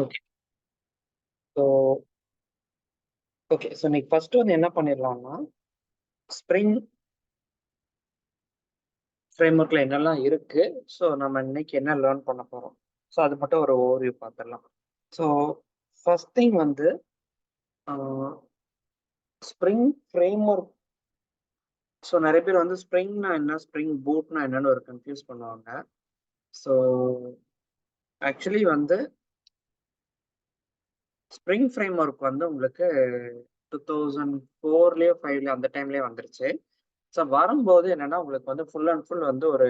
Okay. So okay. So இன்னைக்கு first வந்து என்ன பண்ணிடலாம்னா, ஸ்ப்ரிங் ஃப்ரேம்வொர்க்ல என்னெல்லாம் இருக்கு? ஸோ நம்ம இன்னைக்கு என்ன லேர்ன் பண்ண போறோம்? ஸோ அது மட்டும் ஒரு ஓவர்வியூ பார்த்துடலாம். ஸோ ஃபர்ஸ்ட் திங் வந்து ஆ ஸ்ப்ரிங் ஃப்ரேம்வொர்க். ஸோ நெறைய பேர் வந்து ஸ்ப்ரிங்னா என்ன? ஸ்ப்ரிங் பூட்னா என்னன்னு ஒரு கன்ஃப்யூஸ் பண்ணுவாங்க. ஸோ ஆக்சுவலி வந்து ஸ்ப்ரிங் ஃப்ரேம்வொர்க் வந்து உங்களுக்கு 2004லயோ 5லயோ அந்த டைம்லயே வந்துருச்சு. ஸோ வரும்போது என்னன்னா, உங்களுக்கு வந்து ஃபுல் அண்ட் ஃபுல் வந்து ஒரு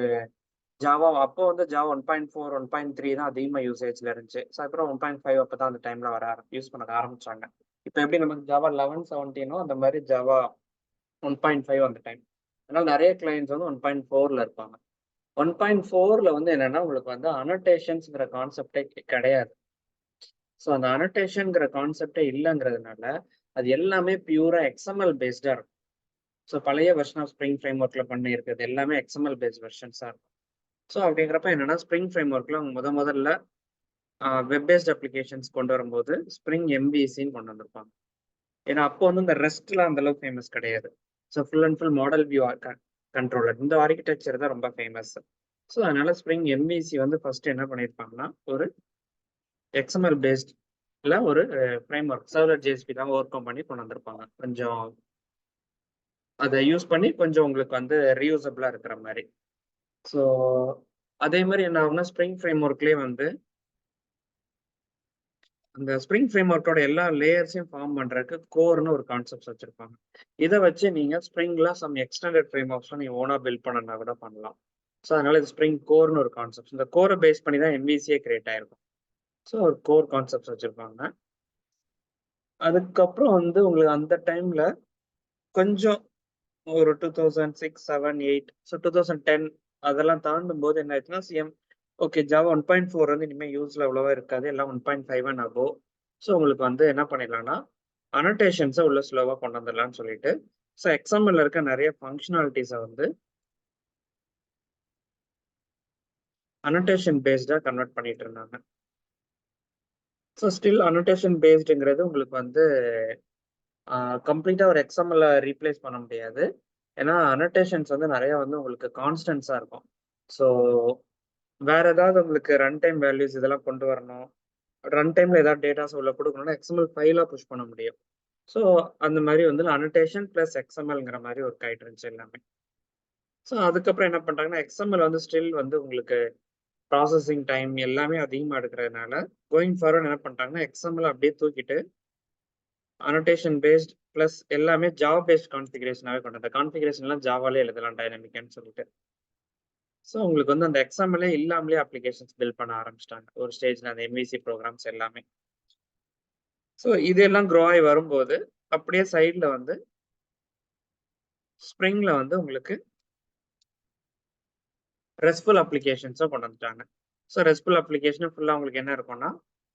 ஜாவா அப்போ வந்து ஜாவா 1.4, 1.3 தான் அதிகமா யூசேஜ்ல இருந்துச்சு. ஸோ அப்புறம் 1.5 அப்பதான் அந்த டைம்ல யூஸ் பண்ண ஆரம்பிச்சாங்க. இப்ப எப்படி நமக்கு ஜாவா 11, 17 அந்த மாதிரி ஜாவா 1.5 அந்த டைம். அதனால நிறைய கிளைண்ட்ஸ் வந்து 1.4ல இருப்பாங்க. 1.4ல வந்து என்னன்னா, உங்களுக்கு வந்து அனோட்டேஷன்ஸ்ங்கிற கான்செப்டே கிடையாது. ஸோ அந்த அனோட்டேஷன்ங்கிற கான்செப்டே இல்லைங்கிறதுனால, அது எல்லாமே பியூரா எக்ஸ்எம்எல் பேஸ்டா இருக்கும். ஸோ பழைய வெர்ஷன் ஆஃப் ஸ்ப்ரிங் ஃப்ரேம் ஒர்க்ல பண்ணி இருக்கிறது எல்லாமே எக்ஸ்எம்எல் பேஸ்ட் வெர்ஷன்ஸா இருக்கும். ஸோ அப்படிங்கிறப்ப என்னன்னா, ஸ்ப்ரிங் ஃப்ரேம் ஒர்க்ல முதல்ல வெப் பேஸ்ட் அப்ளிகேஷன்ஸ் கொண்டு வரும்போது ஸ்ப்ரிங் எம்பிசின்னு கொண்டு வந்திருப்பாங்க. ஏன்னா அப்போ வந்து இந்த ரெஸ்ட்லாம் அந்த அளவுக்கு ஃபேமஸ் கிடையாது. So full and full model view controller இந்த ஆர்கிடெக்சர் தான் ரொம்ப ஃபேமஸ். ஸோ அதனால ஸ்ப்ரிங் எம்பிசி வந்து ஃபர்ஸ்ட் என்ன பண்ணியிருப்பாங்கன்னா, ஒரு எக்ஸ்எம்எல் பேஸ்ட்ல ஒரு ஃப்ரேம் ஒர்க் சர்வலர் ஜேஎஸ்பி தான் ஒர்க் பண்ணி கொண்டு வந்திருப்பாங்க. கொஞ்சம் அதை யூஸ் பண்ணி கொஞ்சம் உங்களுக்கு வந்து ரீயூசபிளா இருக்கிற மாதிரி. ஸோ அதே மாதிரி என்ன ஆகும்னா, ஸ்ப்ரிங் ஃப்ரேம் ஒர்க்லேயே வந்து அந்த ஸ்ப்ரிங் ஃப்ரேம் ஒர்க்கோட எல்லா லேயர்ஸையும் ஃபார்ம் பண்றதுக்கு கோர்னு ஒரு கான்செப்ட்ஸ் வச்சிருப்பாங்க. இதை வச்சு நீங்க ஸ்ப்ரிங்ல சம் எக்ஸ்டெண்டட் ஃப்ரேம் ஒர்க்ஸ் நீங்க ஓனா பில்ட் பண்ணனா கூட பண்ணலாம். ஸோ அதனால இது ஸ்ப்ரிங் கோர்னு ஒரு கான்செப்ட். இந்த கோரை பேஸ் பண்ணி தான் எம்விசியே கிரியேட் ஆயிருக்கும். ஸோ ஒரு கோர் கான்செப்ட்ஸ் வச்சிருப்பாங்க. அதுக்கப்புறம் வந்து உங்களுக்கு அந்த டைம்ல கொஞ்சம் ஒரு 2006, 7, 8 ஸோ 2010 அதெல்லாம் தாண்டும் போது என்ன ஆயிடுச்சுன்னா, ஓகே ஜாவா 1.4 வந்து இனிமேல் யூஸ்ல அவ்வளவா இருக்காது, எல்லாம் 1.5 அண்ட் அபோவ். ஸோ உங்களுக்கு வந்து என்ன பண்ணிடலாம்னா, அனோட்டேஷன்ஸை உள்ள ஸ்லோவாக கொண்டு வந்துடலாம்னு சொல்லிட்டு, ஸோ எக்ஸாம்பிள் இருக்க நிறைய ஃபங்க்ஷனாலிட்டிஸை வந்து அனோட்டேஷன் பேஸ்டாக கன்வெர்ட் பண்ணிட்டு இருந்தாங்க. ஸோ ஸ்டில் அனோட்டேஷன் பேஸ்டுங்கிறது உங்களுக்கு வந்து கம்ப்ளீட்டாக ஒரு எக்ஸாம்பிளை ரீப்ளேஸ் பண்ண முடியாது. ஏன்னா அனோட்டேஷன்ஸ் வந்து நிறைய வந்து உங்களுக்கு கான்ஸ்டன்ஸாக இருக்கும். ஸோ வேற ஏதாவது உங்களுக்கு ரன் டைம் வேல்யூஸ் இதெல்லாம் கொண்டு வரணும், ரன் டைம்ல ஏதாவது டேட்டாஸ் உள்ள கொடுக்கணும்னா எக்ஸ்எம்எல் ஃபைலா புஷ் பண்ண முடியும். ஸோ அந்த மாதிரி வந்து அனோட்டேஷன் பிளஸ் எக்ஸ்எம்எல்ங்கிற மாதிரி ஒர்க் ஆயிட்டு இருந்துச்சு எல்லாமே. ஸோ அதுக்கப்புறம் என்ன பண்றாங்கன்னா, எக்ஸ்எம்எல் வந்து ஸ்டில் வந்து உங்களுக்கு ப்ராசஸிங் டைம் எல்லாமே அதிகமாக எடுக்கிறதுனால கோயிங் ஃபார்வர்ட் என்ன பண்ணிட்டாங்கன்னா, எக்ஸ்எம்எல் அப்படியே தூக்கிட்டு அனோட்டேஷன் பேஸ்ட் பிளஸ் எல்லாமே ஜாவா பேஸ்ட் கான்ஃபிகரேஷனாகவே கொண்டு வந்த கான்ஃபிகரேஷன்லாம் ஜாவாலே எழுதலாம் டைனமிக்னு சொல்லிட்டு. ஸோ உங்களுக்கு வந்து அந்த எக்ஸாம்பிளே இல்லாமலே அப்ளிகேஷன்ஸ் பில்ட் பண்ண ஆரம்பிச்சிட்டாங்க ஒரு ஸ்டேஜ்ல, அந்த எம்விசி ப்ரோக்ராம்ஸ் எல்லாமே. ஸோ இதெல்லாம் க்ரோ ஆகி வரும்போது அப்படியே சைடில் வந்து ஸ்ப்ரிங்ல வந்து உங்களுக்கு ரெஸ்ட்ஃபுல் அப்ளிகேஷன்ஸும் கொண்டு வந்துட்டாங்க. ஸோ ரெஸ்ட்ஃபுல் அப்ளிகேஷன் ஃபுல்லாக உங்களுக்கு என்ன இருக்கும்னா,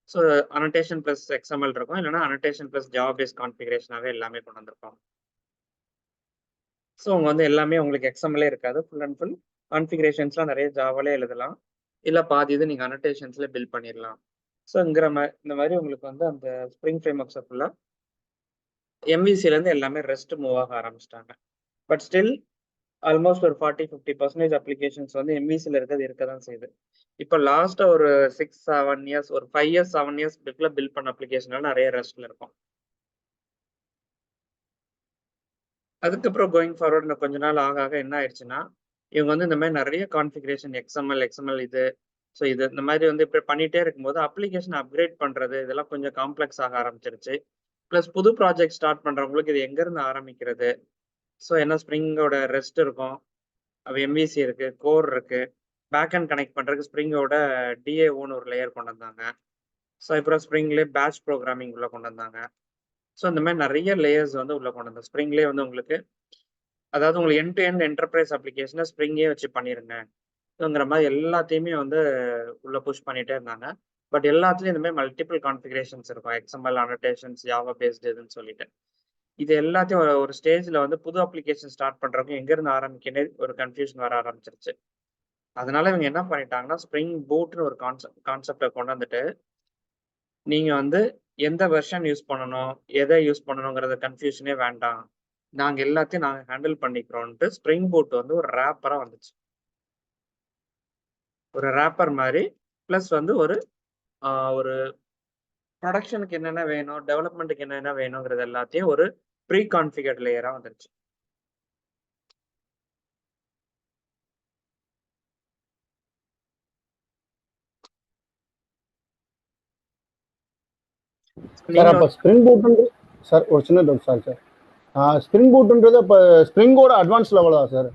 ஸோ அனோட்டேஷன் பிளஸ் எக்ஸ்எம்எல் இருக்கும், இல்லைன்னா அனோட்டேஷன் பிளஸ் ஜாவா பேஸ்ட் கான்ஃபிகரேஷனாகவே எல்லாமே கொண்டு வந்திருப்பாங்க. ஸோ அவங்க வந்து எல்லாமே உங்களுக்கு எக்ஸ்எம்எல்லே இருக்காது, ஃபுல் அண்ட் ஃபுல் கான்ஃபிகரேஷன்ஸ்லாம் நிறைய ஜாவாலே எழுதலாம், இல்லை பாதி இது நீங்கள் அனோட்டேஷன்ஸ்ல பில்ட் பண்ணிடலாம். ஸோங்கிற இந்த மாதிரி உங்களுக்கு வந்து அந்த ஸ்ப்ரிங் ஃப்ரேம் ஒர்க்ஸை ஃபுல்லாக எம்விசிலேருந்து எல்லாமே ரெஸ்ட் மூவ் ஆக ஆரம்பிச்சிட்டாங்க. பட் ஸ்டில் ஆல்மோஸ்ட் ஒரு 40-50% அப்ளிகேஷன்ஸ் வந்து எம்விசியில் இருக்கிறது இருக்க தான் செய்யுது. இப்போ லாஸ்டா ஒரு 6-7 இயர்ஸ், ஒரு 5 இயர்ஸ் 7 இயர்ஸ் பில்ட் பண்ண அப்ளிகேஷனால நிறைய ரெஸ்ட்ல இருக்கும். அதுக்கப்புறம் கோயிங் ஃபார்வர்ட் இன்னும் கொஞ்ச நாள் ஆக ஆக என்ன ஆயிடுச்சுன்னா, இவங்க வந்து இந்த மாதிரி நிறைய கான்ஃபிகரேஷன் எக்ஸ்எம்எல் இது ஸோ இது இந்த மாதிரி வந்து இப்படி பண்ணிட்டே இருக்கும்போது அப்ளிகேஷன் அப்கிரேட் பண்றது இதெல்லாம் கொஞ்சம் காம்ப்ளெக்ஸ் ஆக ஆரம்பிச்சிருச்சு. பிளஸ் புது ப்ராஜெக்ட் ஸ்டார்ட் பண்றவங்களுக்கு இது எங்க இருந்து ஆரம்பிக்கிறது? ஸோ என்ன ஸ்ப்ரிங்கோட ரெஸ்ட் இருக்கும், எம்விசி இருக்கு, கோர் இருக்கு, பேக் அண்ட் கனெக்ட் பண்றதுக்கு ஸ்ப்ரிங்கோட டிஏஓன்னு ஒரு லேயர் கொண்டு வந்தாங்க. ஸோ அப்புறம் ஸ்ப்ரிங்லேயே பேட்ச் ப்ரோக்ராமிங் உள்ள கொண்டு வந்தாங்க. ஸோ இந்த மாதிரி நிறைய லேயர்ஸ் வந்து உள்ள கொண்டு வந்தோம். ஸ்ப்ரிங்லேயே வந்து உங்களுக்கு அதாவது உங்களுக்கு எண்ட் டு எண்ட் என்டர்பிரைஸ் அப்ளிகேஷனை ஸ்ப்ரிங்கே வச்சு பண்ணிருங்கிற மாதிரி எல்லாத்தையுமே வந்து உள்ள புஷ் பண்ணிட்டே இருந்தாங்க. பட் எல்லாத்துலயும் இந்த மாதிரி மல்டிபிள் கான்ஃபிகரேஷன்ஸ் இருக்கும், எக்ஸ்எம்எல் அனோட்டேஷன்ஸ் ஜாவா பேஸ்ட் இதுன்னு சொல்லிட்டு. இது எல்லாத்தையும் ஒரு ஸ்டேஜ்ல வந்து புது அப்ளிகேஷன் ஸ்டார்ட் பண்றவங்க எங்க இருந்து ஆரம்பிக்கனே ஒரு கன்ஃபியூஷன் வர ஆரம்பிச்சிருச்சு. அதனால இவங்க என்ன பண்ணிட்டாங்கன்னா, ஸ்ப்ரிங் பூட்னு ஒரு கான்செப்டை கொண்டு வந்துட்டு நீங்க வந்து எந்த வெர்ஷன் யூஸ் பண்ணணும், எதை யூஸ் பண்ணணுங்கிறத கன்ஃபியூஷனே வேண்டாம். நாங்க எல்லாத்தையும் நாங்க ஹேண்டில் பண்ணிக்கிறோம்ன்ட்டு ஸ்ப்ரிங் பூட் வந்து ஒரு ரேப்பரா வந்துச்சு. ஒரு ரேப்பர் மாரி பிளஸ் வந்து ஒரு ப்ரொடக்ஷனுக்கு என்னென்ன வேணும், டெவலப்மென்ட்க்கு என்னென்ன வேணுங்கிறது எல்லாத்தையும் ஒரு ப்ரீ கான்ஃபிகர்ட் லேயரா வந்துருச்சு. சார் நீங்க அப்போ ஸ்ப்ரிங் பூட்ன்றது சார் ஒரு சின்ன டவுட் சார் ஸ்ப்ரிங் பூட்ன்றது இப்போ ஸ்ப்ரிங்கோட அட்வான்ஸ் லெவலா சார்?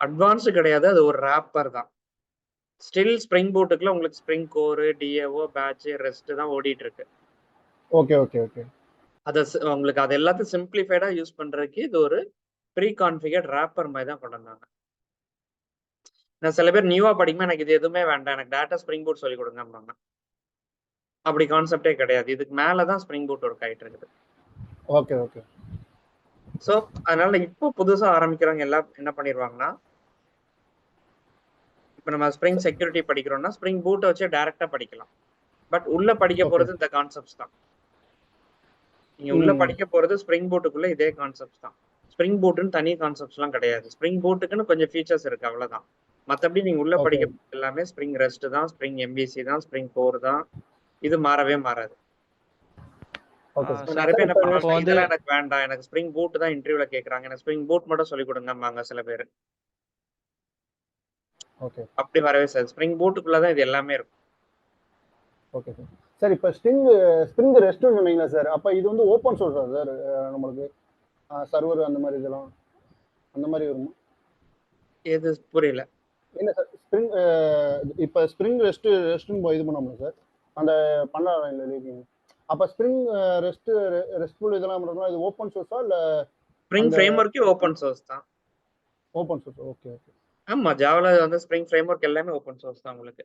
அட்வான்ஸ் கிடையாது, அது ஒரு ரேப்பர் தான். ஸ்டில் ஸ்ப்ரிங் பூட்டுக்குள்ள உங்களுக்கு spring core, DAO, batch, rest தான் ஓடிட்டு இருக்கு. Okay okay okay. அத உங்களுக்கு அது எல்லாத்தையும் சிம்பிளிஃபைடா யூஸ் பண்றதுக்கு இது ஒரு ப்ரீ கான்ஃபிகர்ட் ரேப்பர் மாதிரி தான் கொண்டு வந்தாங்க. நான் சில பேர் நியூவா படிக்கும்போது எனக்கு இது எதுவுமே வேண்டாம், எனக்கு டேட்டா ஸ்ப்ரிங் பூட் சொல்லி கொடுங்க. அப்படி கான்செப்டே கிடையாது. இதுக்கு மேலதான் ஸ்ப்ரிங் பூட் ஒர்க் ஆயிட்டு இருக்குது. Okay okay. சோ அதனால இப்போ புதுசா ஆரம்பிக்கிறவங்க எல்லாம் என்ன பண்ணிடுவாங்கன்னா, இப்ப நம்ம ஸ்ப்ரிங் செக்யூரிட்டி படிக்கிறோம்னா ஸ்ப்ரிங் பூட்டை வச்சு டைரக்டா படிக்கலாம். பட் உள்ள படிக்க போறது இந்த கான்செப்ட்ஸ் தான். நீங்க உள்ள படிக்க போறது ஸ்ப்ரிங் பூட்டுக்குள்ள இதே கான்செப்ட்ஸ் தான். ஸ்ப்ரிங் பூட்டுன்னு தனி கான்செப்ட்ஸ் எல்லாம் கிடையாது. ஸ்ப்ரிங் பூட்டுக்குன்னு கொஞ்சம் ஃபீச்சர்ஸ் இருக்கு, அவ்வளவுதான். மத்தபடி நீங்க உள்ள படிக்க எல்லாமே ஸ்ப்ரிங் ரெஸ்ட் தான், ஸ்ப்ரிங் எம்பிசி தான், ஸ்ப்ரிங் கோர் தான். இது மாறவே மாறாது. நிறைய பேர் என்ன பண்ணுவாங்க, இதெல்லாம் எனக்கு வேண்டாம், எனக்கு ஸ்ப்ரிங் பூட் தான் இன்டர்வியூல கேக்குறாங்க, எனக்கு ஸ்ப்ரிங் பூட் மட்டும் சொல்லி கொடுங்கம்பாங்க சில பேர். ஓகே. அப்படி வரவே சார், ஸ்ப்ரிங் பூட்டுக்குள்ளதான் இது எல்லாமே இருக்கும். Okay sir. சார் இப்போ ஸ்ப்ரிங் ரெஸ்ட்னு சொன்னீங்களா சார்? அப்போ இது வந்து ஓப்பன் சோர்ஸா சார்? நம்மளுக்கு சர்வர் அந்த மாதிரி இதெல்லாம் அந்த மாதிரி வருமா? எது புரியல? இல்லை சார், ஸ்ப்ரிங் இப்போ ஸ்ப்ரிங் ரெஸ்ட்னு இது பண்ணோம்ல சார், அந்த பண்ணலாம் இல்லை இருக்கீங்க. அப்போ ஸ்ப்ரிங் ரெஸ்ட்ஃபுல் இதெல்லாம் பண்ணுறோம்னா இது ஓப்பன் சோர்ஸா இல்லை? ஸ்ப்ரிங் ஃப்ரேம்வொர்க்கே ஓப்பன் சோர்ஸ் தான். Open source. Okay okay. ஆமா, ஜாவால வந்து ஸ்ப்ரிங் ஃப்ரேம்வொர்க் எல்லாமே ஓப்பன் சோர்ஸ் தான் உங்களுக்கு.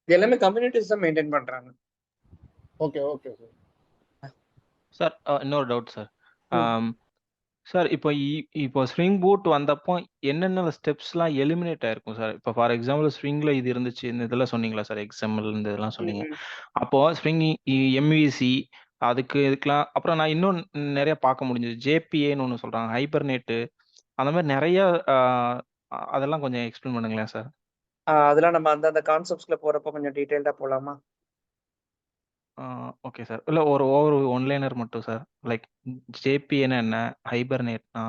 இது எல்லாமே கம்யூனிட்டிஸ் தான் மெயின்டைன் பண்றாங்க. Okay okay sir. சார் இன்னொரு டவுட் சார். சார் இப்போ ஸ்ப்ரிங் பூட் வந்தப்போ என்னென்ன ஸ்டெப்ஸ்லாம் எலிமினேட் ஆயிருக்கும் சார்? இப்போ ஃபார் எக்ஸாம்பிள் ஸ்ப்ரிங்ல இது இருந்துச்சு, இந்த இதெல்லாம் சொன்னீங்களா சார், எக்ஸ்எம்எல் இந்த இதெல்லாம் சொன்னீங்க. அப்போ ஸ்ப்ரிங் எம்விசி இதுக்கெல்லாம் அப்புறம் நான் இன்னும் நிறைய பார்க்க முடிஞ்சது. ஜேபிஏன்னு ஒன்று சொல்றாங்க, ஹைபர்நெட்டு, அந்த மாதிரி நிறைய அதெல்லாம் கொஞ்சம் எக்ஸ்பிளைன் பண்ணுங்களேன் சார். அதெல்லாம் நம்ம அந்த கான்செப்ட்ஸ்ல போறப்ப கொஞ்சம் டீடைல்டா போலாமா? Okay sir. இல்லை ஒரு ஒன்லைனர் மட்டும் சார். லைக் ஜேபிஏன்னா என்ன, ஹைபர்நெட்னா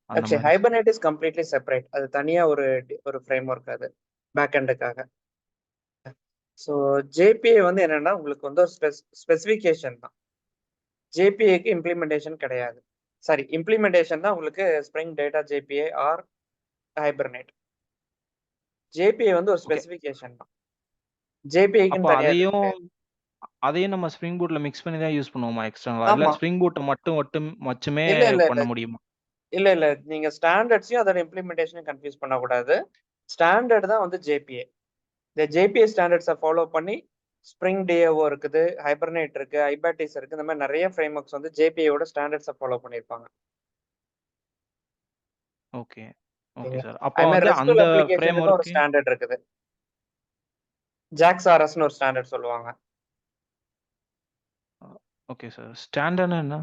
actually Hibernate is completely separate. அது தனியா ஒரு ஃப்ரேம்வொர்க், அது பேக் எண்டுக்காக. ஸோ ஜேபிஏ வந்து என்னன்னா உங்களுக்கு வந்து ஒரு ஸ்பெசிஃபிகேஷன் தான். ஜேபிஏக்கு இம்ப்ளிமெண்டேஷன் கிடையாது. சாரி, இம்ப்ளிமெண்டேஷன் தான் உங்களுக்கு spring data JPA or hibernate. JPA வந்து ஒரு ஸ்பெசிஃபிகேஷன் தான். ஜேபிஏக்கு அதையும் நம்ம ஸ்ப்ரிங் பூட்ல மிக்ஸ் பண்ணி தான் யூஸ் பண்ணுவோமா எக்ஸ்டர்னலா? இல்ல ஸ்ப்ரிங் பூட் மட்டுமே பண்ண முடியுமா? இல்ல நீங்க ஸ்டாண்டர்ட்ஸையும் அதோட இம்ப்ளிமெண்டேஷனையும் கன்ஃபியூஸ் பண்ணக்கூடாது. ஸ்டாண்டர்ட் தான் வந்து ஜேபிஏ. இந்த ஜேபிஏ ஸ்டாண்டர்ட்ஸை ஃபாலோ பண்ணி ஸ்ப்ரிங் டிஏஓ இருக்குது, ஹைபர்நெட் இருக்கு, ஐபாட்டிஸ் இருக்கு, இந்த மாதிரி நிறைய ஃப்ரேம்வொர்க்ஸ் வந்து ஜேபிஏயோட ஸ்டாண்டர்ட்ஸை ஃபாலோ பண்ணிருப்பாங்க. Okay okay sir. அப்போ வந்து அந்த ஃப்ரேம்வொர்க் ஒரு ஸ்டாண்டர்ட் இருக்குது. ஜாக்ஸ்ஆர்எஸ்னு ஒரு ஸ்டாண்டர்ட் சொல்லுவாங்க. Okay sir. ஸ்டாண்டர்ட்னா என்ன?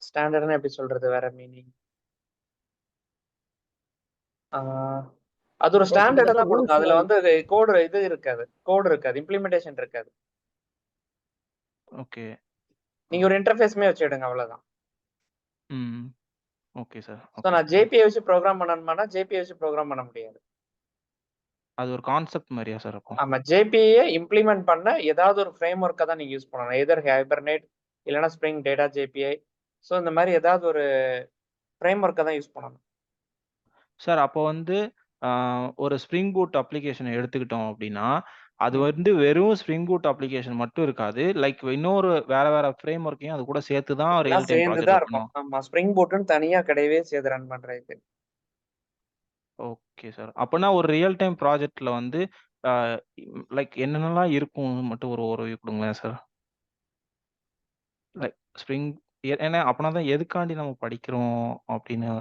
ஸ்டாண்டர்ட்னா எப்படி சொல்றது, வேற மீனிங். அது ஒரு ஸ்டாண்டர்ட் தான் கொடுக்கும். அதுல வந்து கோடு இருக்காது, இம்ப்ளிமெண்டேஷன் இருக்காது. ஓகே. நீங்க ஒரு இன்டர்ஃபேஸ்மே வச்சிடுங்க, அவ்வளவுதான். Okay sir. நான் ஜேபிஏ வச்சு ப்ரோக்ராம் பண்ணணும்னா ஜேபிஏ வச்சு ப்ரோக்ராம் பண்ண முடியாது. அது ஒரு கான்செப்ட் மாதிரியா சார் அப்போ? ஆமா, ஜேபிஏ இம்ப்ளிமெண்ட் பண்ண ஏதாவது ஒரு ஃப்ரேம்வொர்க்கை தான் நீங்க யூஸ் பண்ணணும். எதர் ஹைபர்நெட் இல்லைன்னா ஸ்ப்ரிங் டேட்டா ஜேபிஏ. ஸோ இந்த மாதிரி ஏதாவது ஒரு ஃப்ரேம்வொர்க்கை தான் யூஸ் பண்ணணும் சார். அப்போ வந்து ஒரு ஸ்ப்ரிங் பூட் அப்ளிகேஷனை எடுத்துக்கிட்டோம் அப்படின்னா, அது வந்து வெறும் ஸ்ப்ரிங் பூட் அப்ளிகேஷன் மட்டும் இருக்காது. லைக் இன்னொரு வேற ஃப்ரேம்வொர்க்கையும் அது கூட சேர்த்து தான் ரியல் டைம் ப்ராஜெக்ட் இருக்கும். ஆமா, ஸ்ப்ரிங் பூட்னு தனியா கிடையவே சேர்த்து ரன் பண்றது. Okay sir. அப்பனா ஒரு ரியல் டைம் ப்ராஜெக்ட்ல வந்து லைக் என்னென்னலாம் இருக்கும் மட்டும் ஒரு ஓவர்வியூ கொடுங்களேன் சார். லைக் ஸ்ப்ரிங் ஏன்னா அப்பனா தான் எதுக்காண்டி நம்ம படிக்கிறோம் அப்படின்னு.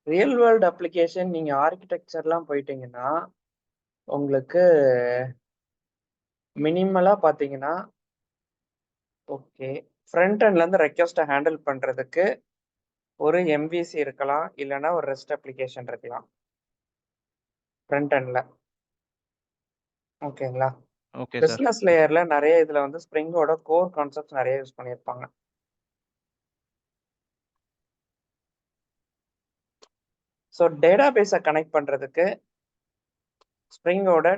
ரியல் வேர்ல்ட் அப்ளிகேஷன் நீங்க ஆர்கிடெக்சர்லாம் போயிட்டீங்கன்னா உங்களுக்கு மினிமலா பார்த்தீங்கன்னா, ஓகே. ஃப்ரண்ட் எண்ட்லேருந்து ரெக்வெஸ்ட்ட ஹேண்டில் பண்றதுக்கு ஒரு MVC இருக்கலாம். இல்லன்னா ஒரு ரெஸ்ட் அப்ளிகேஷன் இருக்கலாம். ஃப்ரண்ட் எண்ட்ல. ஓகேங்களா? Okay sir. பிசினஸ் லேயர்ல நெறைய இதுல வந்து ஸ்ப்ரிங்கோட கோர் கான்செப்ட்ஸ் நெறைய யூஸ் பண்ணியிருப்பாங்க. ஸோ டேட்டாபேஸ கனெக்ட் பண்றதுக்கு ஸ்ப்ரிங்கோட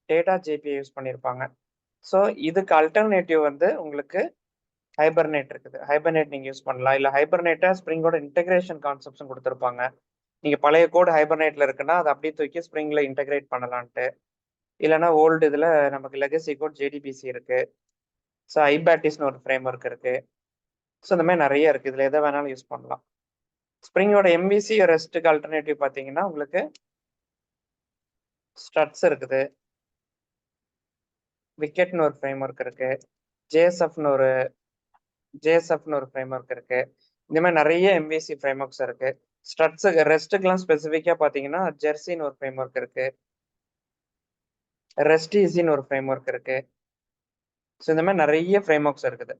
டேட்டா JPA யூஸ் பண்ணியிருப்பாங்க. ஸோ இதுக்கு அல்டர்னேட்டிவ் வந்து உங்களுக்கு ஹைபர்னேட் இருக்குது. ஹைபர்னேட் நீங்க யூஸ் பண்ணலாம். இல்ல ஹைபர்னேட்ட ஸ்ப்ரிங்கோட இன்டகிரேஷன் கான்செப்ட்ஸும் குடுத்திருப்பாங்க. நீங்க பழைய கோட் ஹைபர்னேட்ல இருக்குன்னா, அத அப்படியே தூக்கி ஸ்ப்ரிங்ல இன்டகிரேட் பண்ணலான்ட்டு. இல்லன்னா ஓல்டு இதுல நமக்கு லெகசி கோட் JDBC இருக்கு. ஸோ ஐபாட்டிஸ்ன்னு ஒரு ஃப்ரேம் ஒர்க் இருக்கு. ஸோ இந்த மாரி நெறைய இருக்கு. இதுல எத வேணாலும் யூஸ் பண்ணலாம். ஸ்ப்ரிங்கோட MVC ரெஸ்ட்டுக்கு அல்டர்னேட்டிவ் பார்த்தீங்கன்னா, உங்களுக்கு ஸ்ட்ரட்ஸ் இருக்குது. விக்கெட்ன்னு ஒரு ஃப்ரேம் ஒர்க் இருக்கு. JSFன்னு ஒரு ஃப்ரேம் ஒர்க் இருக்கு. இந்த மாரி நெறைய MVC ஃப்ரேம் ஒர்க்ஸ் இருக்கு. ரெஸ்ட்டுக்குலாம் ஸ்பெசிஃபிக்கா பார்த்தீங்கன்னா, ஜெர்சின்னு ஒரு ஃப்ரேம் ஒர்க் இருக்கு. ரெஸ்ட்-ஈஸின்னு ஒரு ஃப்ரேம் ஒர்க் இருக்கு. ஸோ இந்த மாரி நெறைய ஃப்ரேம் ஒர்க்ஸ் இருக்குது.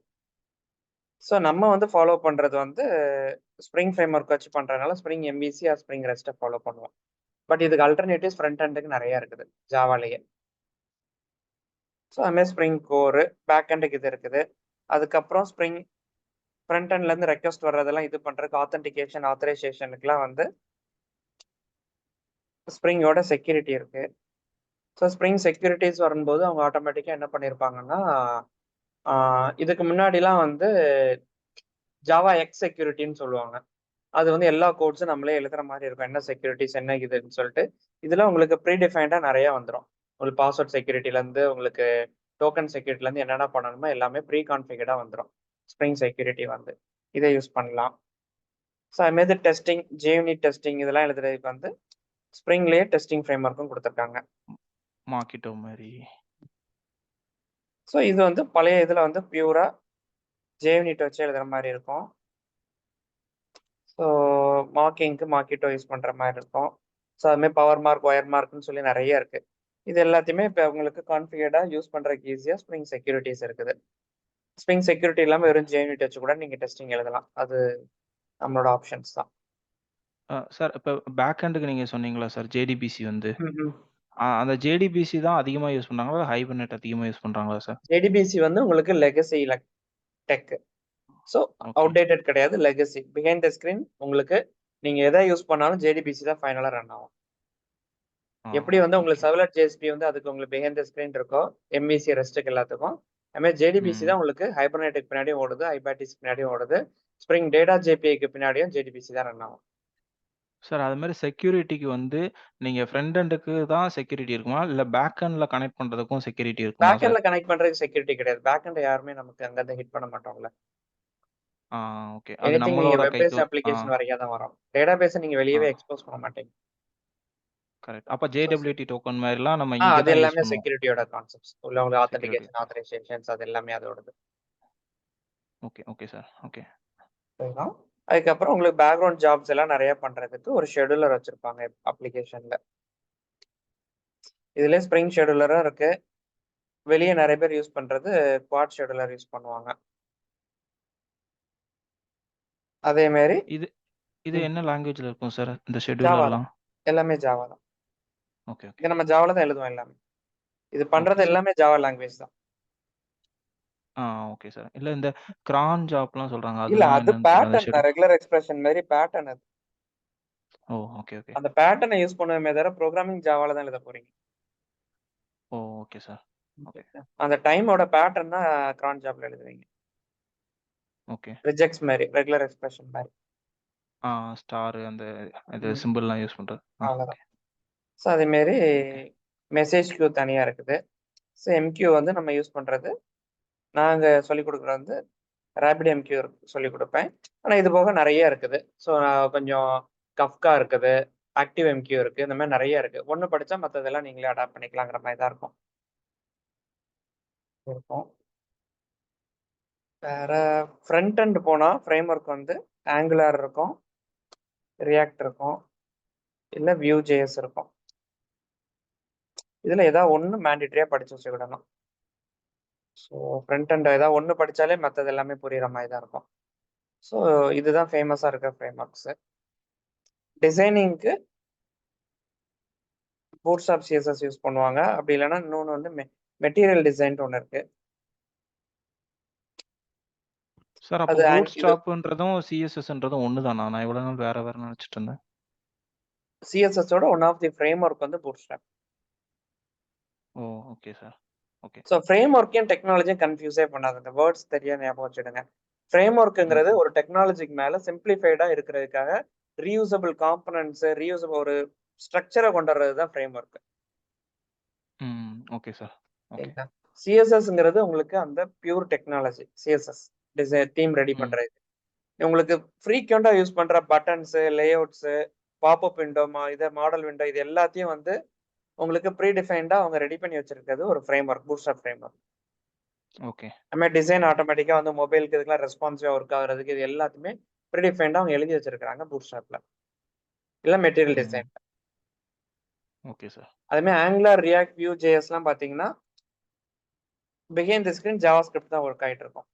ஸோ நம்ம வந்து ஃபாலோ பண்றது வந்து ஸ்ப்ரிங் ஃப்ரேம் ஒர்க் வச்சு பண்றதுனால ஸ்ப்ரிங் MVC ஆர் ஸ்ப்ரிங் ரெஸ்ட்ட ஃபாலோ பண்ணுவோம். பட் இதுக்கு அல்டர்னேட்டிவ்ஸ் ஃப்ரண்ட் எண்டுக்கு நெறைய இருக்குது ஜாவாலயே. ஸோ அது மாரி ஸ்ப்ரிங் கோர், பேக் எண்டுக்கு இது இருக்குது. அதுக்கப்புறம் ஸ்ப்ரிங் ஃப்ரண்ட் எண்ட்லேருந்து ரெக்வெஸ்ட் வர்றதெல்லாம் இது பண்றதுக்கு ஆத்தென்டிகேஷன், ஆத்தரைசேஷனுக்குலாம் வந்து ஸ்ப்ரிங்கோட செக்யூரிட்டி இருக்கு. ஸோ ஸ்ப்ரிங் செக்யூரிட்டிஸ் வரும்போது அவங்க ஆட்டோமேட்டிக்கா என்ன பண்ணியிருப்பாங்கன்னா, இதுக்கு முன்னாடிலாம் வந்து ஜாவா எக்ஸ் செக்யூரிட்டின்னு சொல்லுவாங்க. அது வந்து எல்லா கோட்ஸும் நம்மளே எழுதுற மாரி இருக்கும். என்ன செக்யூரிட்டிஸ் என்ன இதுன்னு சொல்லிட்டு. இதுல உங்களுக்கு ப்ரீ டிஃபைன்டா நெறைய வந்துரும். உங்களுக்கு பாஸ்வேர்ட் செக்யூரிட்டிலேருந்து உங்களுக்கு டோக்கன் செக்யூரிட்டிலேருந்து என்னென்ன பண்ணணுமோ எல்லாமே ப்ரீ கான்ஃபிகர்டா வந்துரும். ஸ்ப்ரிங் செக்யூரிட்டி வந்து. இத யூஸ் பண்ணலாம். ஸோ அதுமாரி டெஸ்டிங், JUnit டெஸ்டிங் இதெல்லாம் எழுதுறதுக்கு வந்து ஸ்ப்ரிங்லயே டெஸ்டிங் ஃப்ரேம் ஒர்க்கும் குடுத்துருக்காங்க. மார்க்கெட்டோ மாரி. ஸோ இது வந்து பழைய இதுல வந்து பியூரா JUnit வச்சு எழுதுற மாரி இருக்கும். ஸோ மார்க்கெட்டோ யூஸ் பண்ற மாரி இருக்கும். ஸோ அது மாரி பவர் மார்க், ஒயர் மார்க்ன்னு சொல்லி நெறைய இருக்கு. இது எல்லாத்தையுமே இப்ப உங்களுக்கு கான்ஃபிகர்டா யூஸ் பண்றதுக்கு ஈஸியா ஸ்ப்ரிங் செக்யூரிட்டிஸ் இருக்குது. ஸ்ப்ரிங் செக்யூரிட்டி இல்லாம வெறும் JUnit வச்சு கூட நீங்க டெஸ்டிங் எழுதலாம். அது நம்மளோட ஆப்ஷன்ஸ் தான். சார் இப்ப பேக் எண்டுக்கு நீங்க சொன்னீங்களா சார் JDBC வந்து. ம்ஹ்ம். அந்த JDBC தான் அதிகமா யூஸ் பண்றாங்களா? இல்ல ஹைபர்னேட் அதிகமா யூஸ் பண்றாங்களா சார்? JDBC வந்து உங்களுக்கு legacy tech. So okay. Outdated கிடையாது. லெகசி. பிஹைண்ட் த ஸ்கிரீன் உங்களுக்கு நீங்க எத யூஸ் பண்ணாலும் JDBC தான் ஃபைனலா ரன் ஆகும். எப்படி வந்து உங்களுக்கு ஓகே. சர்வ்லெட் JSP வந்து அதுக்கு உங்களுக்கு பிஹைண்ட் த ஸ்கிரீன் இருக்கோ, MVC ரெஸ்ட்டுக்கு எல்லாத்துக்கும். அதுமாரி JDBC தான் உங்களுக்கு ஹைபர்னேட்டுக்கு பின்னாடியும் ஓடுது, ஐபாட்டிஸ்க்கு பின்னாடியும் ஓடுது. ஸ்ப்ரிங் டேட்டா JPAக்கு பின்னாடியும் JDBC தான் ரன் ஆகும். சார் அது மாரி செக்யூரிட்டிக்கு வந்து நீங்க ஃப்ரண்ட் எண்டுக்கு தான் செக்யூரிட்டி இருக்குமா? இல்ல பேக் எண்ட்ல கனெக்ட் பண்றதுக்கும் செக்யூரிட்டி இருக்குமா பேக் சார்? எண்ட்ல கனெக்ட் பண்றதுக்கு செக்யூரிட்டி கிடையாது. பேக் எண்ட யாருமே நமக்கு அங்கருந்து ஹிட் பண்ண மாட்டோம்ல. ஆ ஓகே. அது எனிதிங் நீங்க நம்மளோட வெப் பேஸ்ட் அப்ளிகேஷன் வரைக்கும் தான் வரும். டேட்டாபேஸ நீங்க ஆ வெளியவே எக்ஸ்போஸ் பண்ண மாட்டீங்க. கரெக்ட். அப்ப JWT டோக்கன் மாரிலாம் நம்ம ஆ இங்க அது தான் யூஸ் எல்லாமே பண்ணுவோம். செக்யூரிட்டியோட கான்செப்ட்ஸ். உள்ள உங்களுக்கு செக்யூரிட்டி. ஆத்தென்டிகேஷன், ஆத்தரைசேஷன்ஸ் அது எல்லாமே அதோடது. Okay sir. ஓகே. சரிங்களா? அதுக்கப்புறம் உங்களுக்கு பேக்ரவுண்ட் ஜாப்ஸ் எல்லாம் நெறைய பண்றதுக்கு ஒரு ஷெட்யூலர் வச்சிருப்பாங்க அப்ளிகேஷன்ல. இதுலயே ஸ்ப்ரிங் ஷெட்யூலரும் இருக்கு. வெளிய நெறைய பேர் யூஸ் பண்றது குவாட் ஷெட்யூலர் யூஸ் பண்ணுவாங்க. அதே மாரி இது இது என்ன லாங்குவேஜ்ல இருக்கும் சார்? இந்த ஜாவா தான். ஷெட்யூலர்லாம்? எல்லாமே ஜாவா தான். ஓகே. இத நம்ம ஜாவால தான் எழுதுவோம் எல்லாமே. இது ஓகே பண்றது சார். எல்லாமே ஜாவா லாங்குவேஜ் தான். ஆ ஓகே சார். இல்ல இந்த கிரான் ஜாப்லாம் சொல்றாங்க. இல்ல அதெல்லாம் அது என்னன்னு தெரியல. அந்த பேட்டர்ன் தான். ரெகுலர் எக்ஸ்பிரஷன் மாரி பேட்டர்ன் அது. ஓகே. அந்த பேட்டர்ன யூஸ் பண்ணுவமே தவிர புரோகிராமிங் ஜாவால தான் எழுத போறீங்க. Okay sir. ஓகே. அந்த டைமோட பேட்டர்ன் தான் கிரான் ஜாப்ல எழுதுவீங்க. ஓகே. ரிஜெக்ட்ஸ் மாரி, ரெகுலர் எக்ஸ்பிரஷன் மாரி. ஸ்டார் அந்த இது ம். சிம்பிள்லாம் யூஸ் பண்றது. ஓகே. அவ்வளோதான். ஸோ அதே மாரி ஓகே. மெசேஜ் கியூ தனியா இருக்குது. ஸோ MQ வந்து நம்ம யூஸ் பண்றது, நாங்க சொல்லிக் குடுக்குறது வந்து RabbitMQ சொல்லிக் குடுப்பேன். ஆனா இது போக நெறைய இருக்குது. ஸோ கொஞ்சம் கஃப்கா இருக்குது, ActiveMQ இருக்கு. இந்த மாரி நெறைய இருக்கு. ஒண்ணு படிச்சா மத்ததெல்லாம் நீங்களே அடாப்ட் பண்ணிக்கலாங்கிற மாரி தான் இருக்கும். வேற ஃப்ரண்ட் எண்ட் போனா ஃப்ரேம் ஒர்க் வந்து Angular இருக்கும், React இருக்கும், இல்ல Vue.js இருக்கும். இதுல ஏதாவது ஒண்ணு மேண்டேட்டரியா படிச்சு வச்சுக்கிடணும். ஸோ ஃப்ரண்ட் அண்ட் ஏதாவது ஒன்று படித்தாலே மற்றது எல்லாமே புரியுற மாதிரி தான் இருக்கும். ஸோ இதுதான் ஃபேமஸாக இருக்கிற ஃப்ரேம் ஒர்க்ஸு. டிசைனிங்க்கு பூட்ஸ்ட்ராப் சிஎஸ்எஸ் யூஸ் பண்ணுவாங்க. அப்படி இல்லைன்னா இன்னொன்று வந்து மெட்டீரியல் டிசைன் ஒன்று இருக்கு. சார் அப்போ அது இது பூட்ஸ்ட்ராப்ன்றதும் சிஎஸ்எஸ்ன்றதும் ஒன்று தானா? நான் இவ்வளோ நாள் வேற வேற நினச்சிட்டு இருந்தேன். சிஎஸ்எஸோட one of the framework வந்து Bootstrap. Oh okay sir. Okay. So ஃப்ரேம் ஒர்க்கையும் டெக்னாலஜியும் கன்ஃபியூஸே பண்ணாதுங்க. வேர்ட்ஸ் தெரியா ஞாபகம் வச்சுடுங்க. ஃப்ரேம் ஒர்க்குங்கிறது ஒரு டெக்னாலஜிக்கு மேலே சிம்பிளிஃபைடாக இருக்கிறதுக்காக ரீயூசபிள் காம்பனன்ட்ஸு ரீயூசபிள் ஒரு ஸ்ட்ரக்சரை கொண்டு வர்றது தான் ஃப்ரேம் ஒர்க். Okay sir. ஓகேங்களா? சிஎஸ்எஸ்ங்கிறது உங்களுக்கு அந்த pure technology. CSS design theme ready பண்ணுறது. உங்களுக்கு ஃப்ரீக்வெண்ட்டாக யூஸ் பண்ணுற பட்டன்ஸு, லேஅவுட்ஸு, பாப்அப் விண்டோ, இதை மாடல் விண்டோ, இது எல்லாத்தையும் வந்து உங்களுக்கு ப்ரீ டிஃபைன்டாக அவங்க ரெடி பண்ணி வச்சிருக்கிறது ஒரு frame work, bootstrap frame work. Okay. நம்ம டிசைன் ஆட்டோமேட்டிக்காக வந்து மொபைலுக்கு இதுக்கெல்லாம் ரெஸ்பான்சிவாக ஒர்க் ஆகுறதுக்கு இது எல்லாத்தையுமே ப்ரீ டிஃபைன்டாக அவங்க எழுதி வச்சிருக்காங்க பூட்ஸ்ட்ராப்ல. இல்லை மெட்டீரியல் டிசைன். Okay sir. அதுமாதிரி ஆங்குலர், ரியாக்ட், வியூ, ஜேஎஸ்லாம் பார்த்தீங்கன்னா behind the screen JavaScript தான் ஒர்க் ஆகிட்டு இருக்கும்.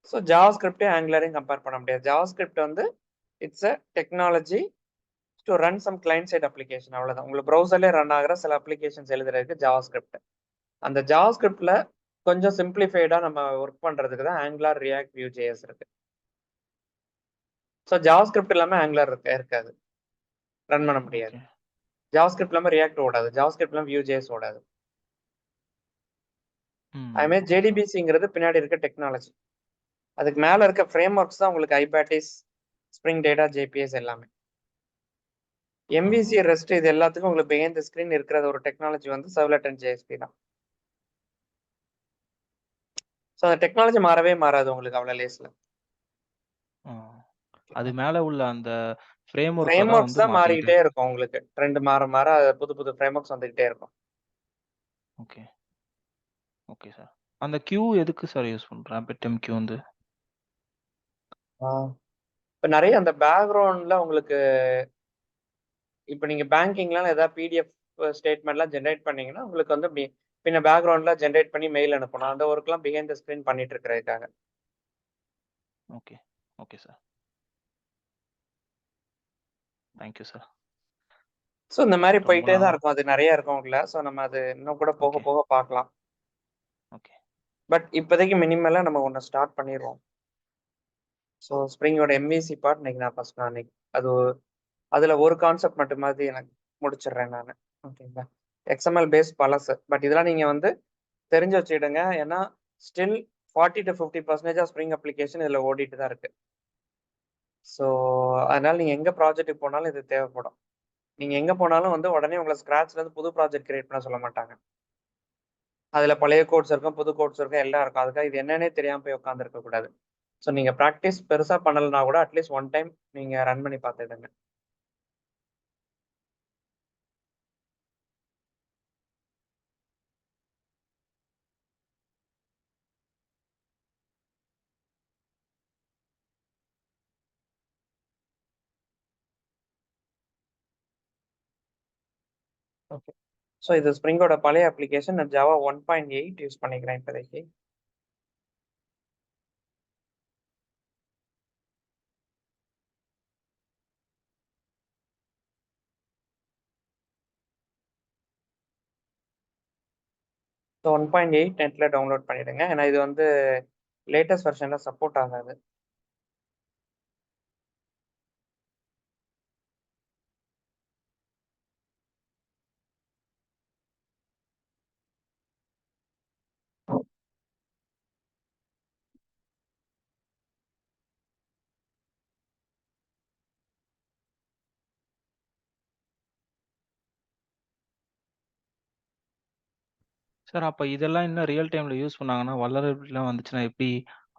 ஸோ ஜாவா ஸ்கிரிப்டையும் ஆங்குலரையும் கம்பேர் பண்ண முடியாது. ஜாவா ஸ்கிரிப்ட் வந்து it's a technology to run some client side application, அவ்வளோதான். உங்களுக்கு ப்ரௌசர்லேயே ரன் ஆகிற சில அப்ளிகேஷன்ஸ் எழுதுறதுக்கு ஜாவா ஸ்கிரிப்ட். அந்த ஜாவா ஸ்கிரிப்டில் கொஞ்சம் சிம்பிளிஃபைடாக நம்ம ஒர்க் பண்ணுறதுக்கு தான் ஆங்குலர், ரியாக்ட், வியூ, ஜேஎஸ் இருக்கு. ஸோ ஜாவா ஸ்கிரிப்ட் இல்லாமல் ஆங்குலர் இருக்காது, ரன் பண்ண முடியாது. ஜாவா ஸ்கிரிப்ட் இல்லாமல் ரியாக்ட் ஓடாது, ஜாவா ஸ்கிரிப்ட் இல்லாமல் வியூ, ஜேஎஸ் ஓடாது. அதுமாதிரி ஜேடிபிசிங்கிறது பின்னாடி இருக்க டெக்னாலஜி. அதுக்கு மேலே இருக்க ஃப்ரேம் ஒர்க்ஸ் தான் உங்களுக்கு ஐபாட்டிஸ், ஸ்ப்ரிங் டேட்டா, ஜேபிஎஸ் எல்லாமே. எம்விசி, ரெஸ்ட், இது எல்லாத்துக்கும் உங்களுக்கு பிஹைண்ட் தி ஸ்க்ரீன் இருக்கிற ஒரு டெக்னாலஜி வந்து சர்வ்லெட் அண்ட் ஜேஎஸ்பி தான். ஸோ அந்த டெக்னாலஜி மாறவே மாறாது உங்களுக்கு அவ்வளோ லேஸில். அது மேலே உள்ள அந்த ஃப்ரேம் ஒர்க்ஸ் தான் மாறிக்கிட்டே இருக்கும். உங்களுக்கு ட்ரெண்ட் மாற மாற புது புது ஃப்ரேம் ஒர்க்ஸ் வந்துகிட்டே இருக்கும். ஓகே. Okay sir. அந்த கியூ எதுக்கு சார் யூஸ் பண்ணுறேன்? RabbitMQ கியூ வந்து இப்போ நிறைய அந்த பேக்ரவுண்டில் உங்களுக்கு இப்போ நீங்கள் பேங்கிங்லாம் ஏதாவது பிடிஎஃப் ஸ்டேட்மெண்ட்லாம் ஜென்ரேட் பண்ணீங்கன்னா உங்களுக்கு வந்து பின்ன பேக்ரவுண்டில் ஜென்ரேட் பண்ணி மெயில் அனுப்பணும். அந்த ஒர்க்லாம் பிஹைண்ட் த ஸ்க்ரீன் பண்ணிட்டு இருக்கிறதுக்காக. Okay. Okay sir. Thank you sir. So இந்த மாதிரி போயிட்டே தான் இருக்கும். அது நிறைய இருக்கும் உள்ள. ஸோ நம்ம அது இன்னும் கூட போக போக பார்க்கலாம். ஓகே. பட் இப்போதைக்கு மினிமலாக நம்ம ஒன்று ஸ்டார்ட் பண்ணிடுவோம். ஸோ ஸ்ப்ரிங்கோட எம்விசி பார்ட் இன்னைக்கு நான் ஃபர்ஸ்ட் அன்னைக்கு அதில் ஒரு கான்செப்ட் மட்டுமாதிரி எனக்கு முடிச்சிடுறேன் நான். ஓகேங்களா? XML பேஸ் பழசு. பட் இதெல்லாம் நீங்கள் வந்து தெரிஞ்சு வச்சுக்கிடுங்க. ஏன்னா ஸ்டில் 40 to 50% ஸ்ப்ரிங் அப்ளிகேஷன் இதில் ஓடிட்டு தான் இருக்கு. ஸோ அதனால நீங்கள் எங்கே ப்ராஜெக்ட்டுக்கு போனாலும் இது தேவைப்படும். நீங்கள் எங்கே போனாலும் வந்து உடனே உங்களை ஸ்க்ராட்ச்லேருந்து புது ப்ராஜெக்ட் கிரியேட் பண்ண சொல்ல மாட்டாங்க. அதில் பழைய கோட்ஸ் இருக்கும், புது கோட்ஸ் இருக்கும், எல்லாம் இருக்கும். அதுக்காக இது என்னன்னே தெரியாமல் போய் உட்காந்துருக்கக்கூடாது. ஸோ நீங்கள் ப்ராக்டிஸ் பெருசாக பண்ணலைன்னா கூட அட்லீஸ்ட் ஒன் டைம் நீங்கள் ரன் பண்ணி பார்த்துடுங்க. ஓகே. ஸோ இது ஸ்ப்ரிங்கோட பழைய அப்ளிகேஷன். நான் ஜாவா 1.8 யூஸ் பண்ணிக்கிறேன் இப்போதைக்கு. ஸோ 1.8 நெட்டில் டவுன்லோட் பண்ணிவிடுங்க. ஏன்னா இது வந்து லேட்டஸ்ட் வெர்ஷனில் சப்போர்ட் ஆகாது. சார் அப்போ இதெல்லாம் இன்னும் ரியல் டைமில் யூஸ் பண்ணாங்கன்னா வல்னரபிலிட்டிலாம் வந்துச்சுன்னா எப்படி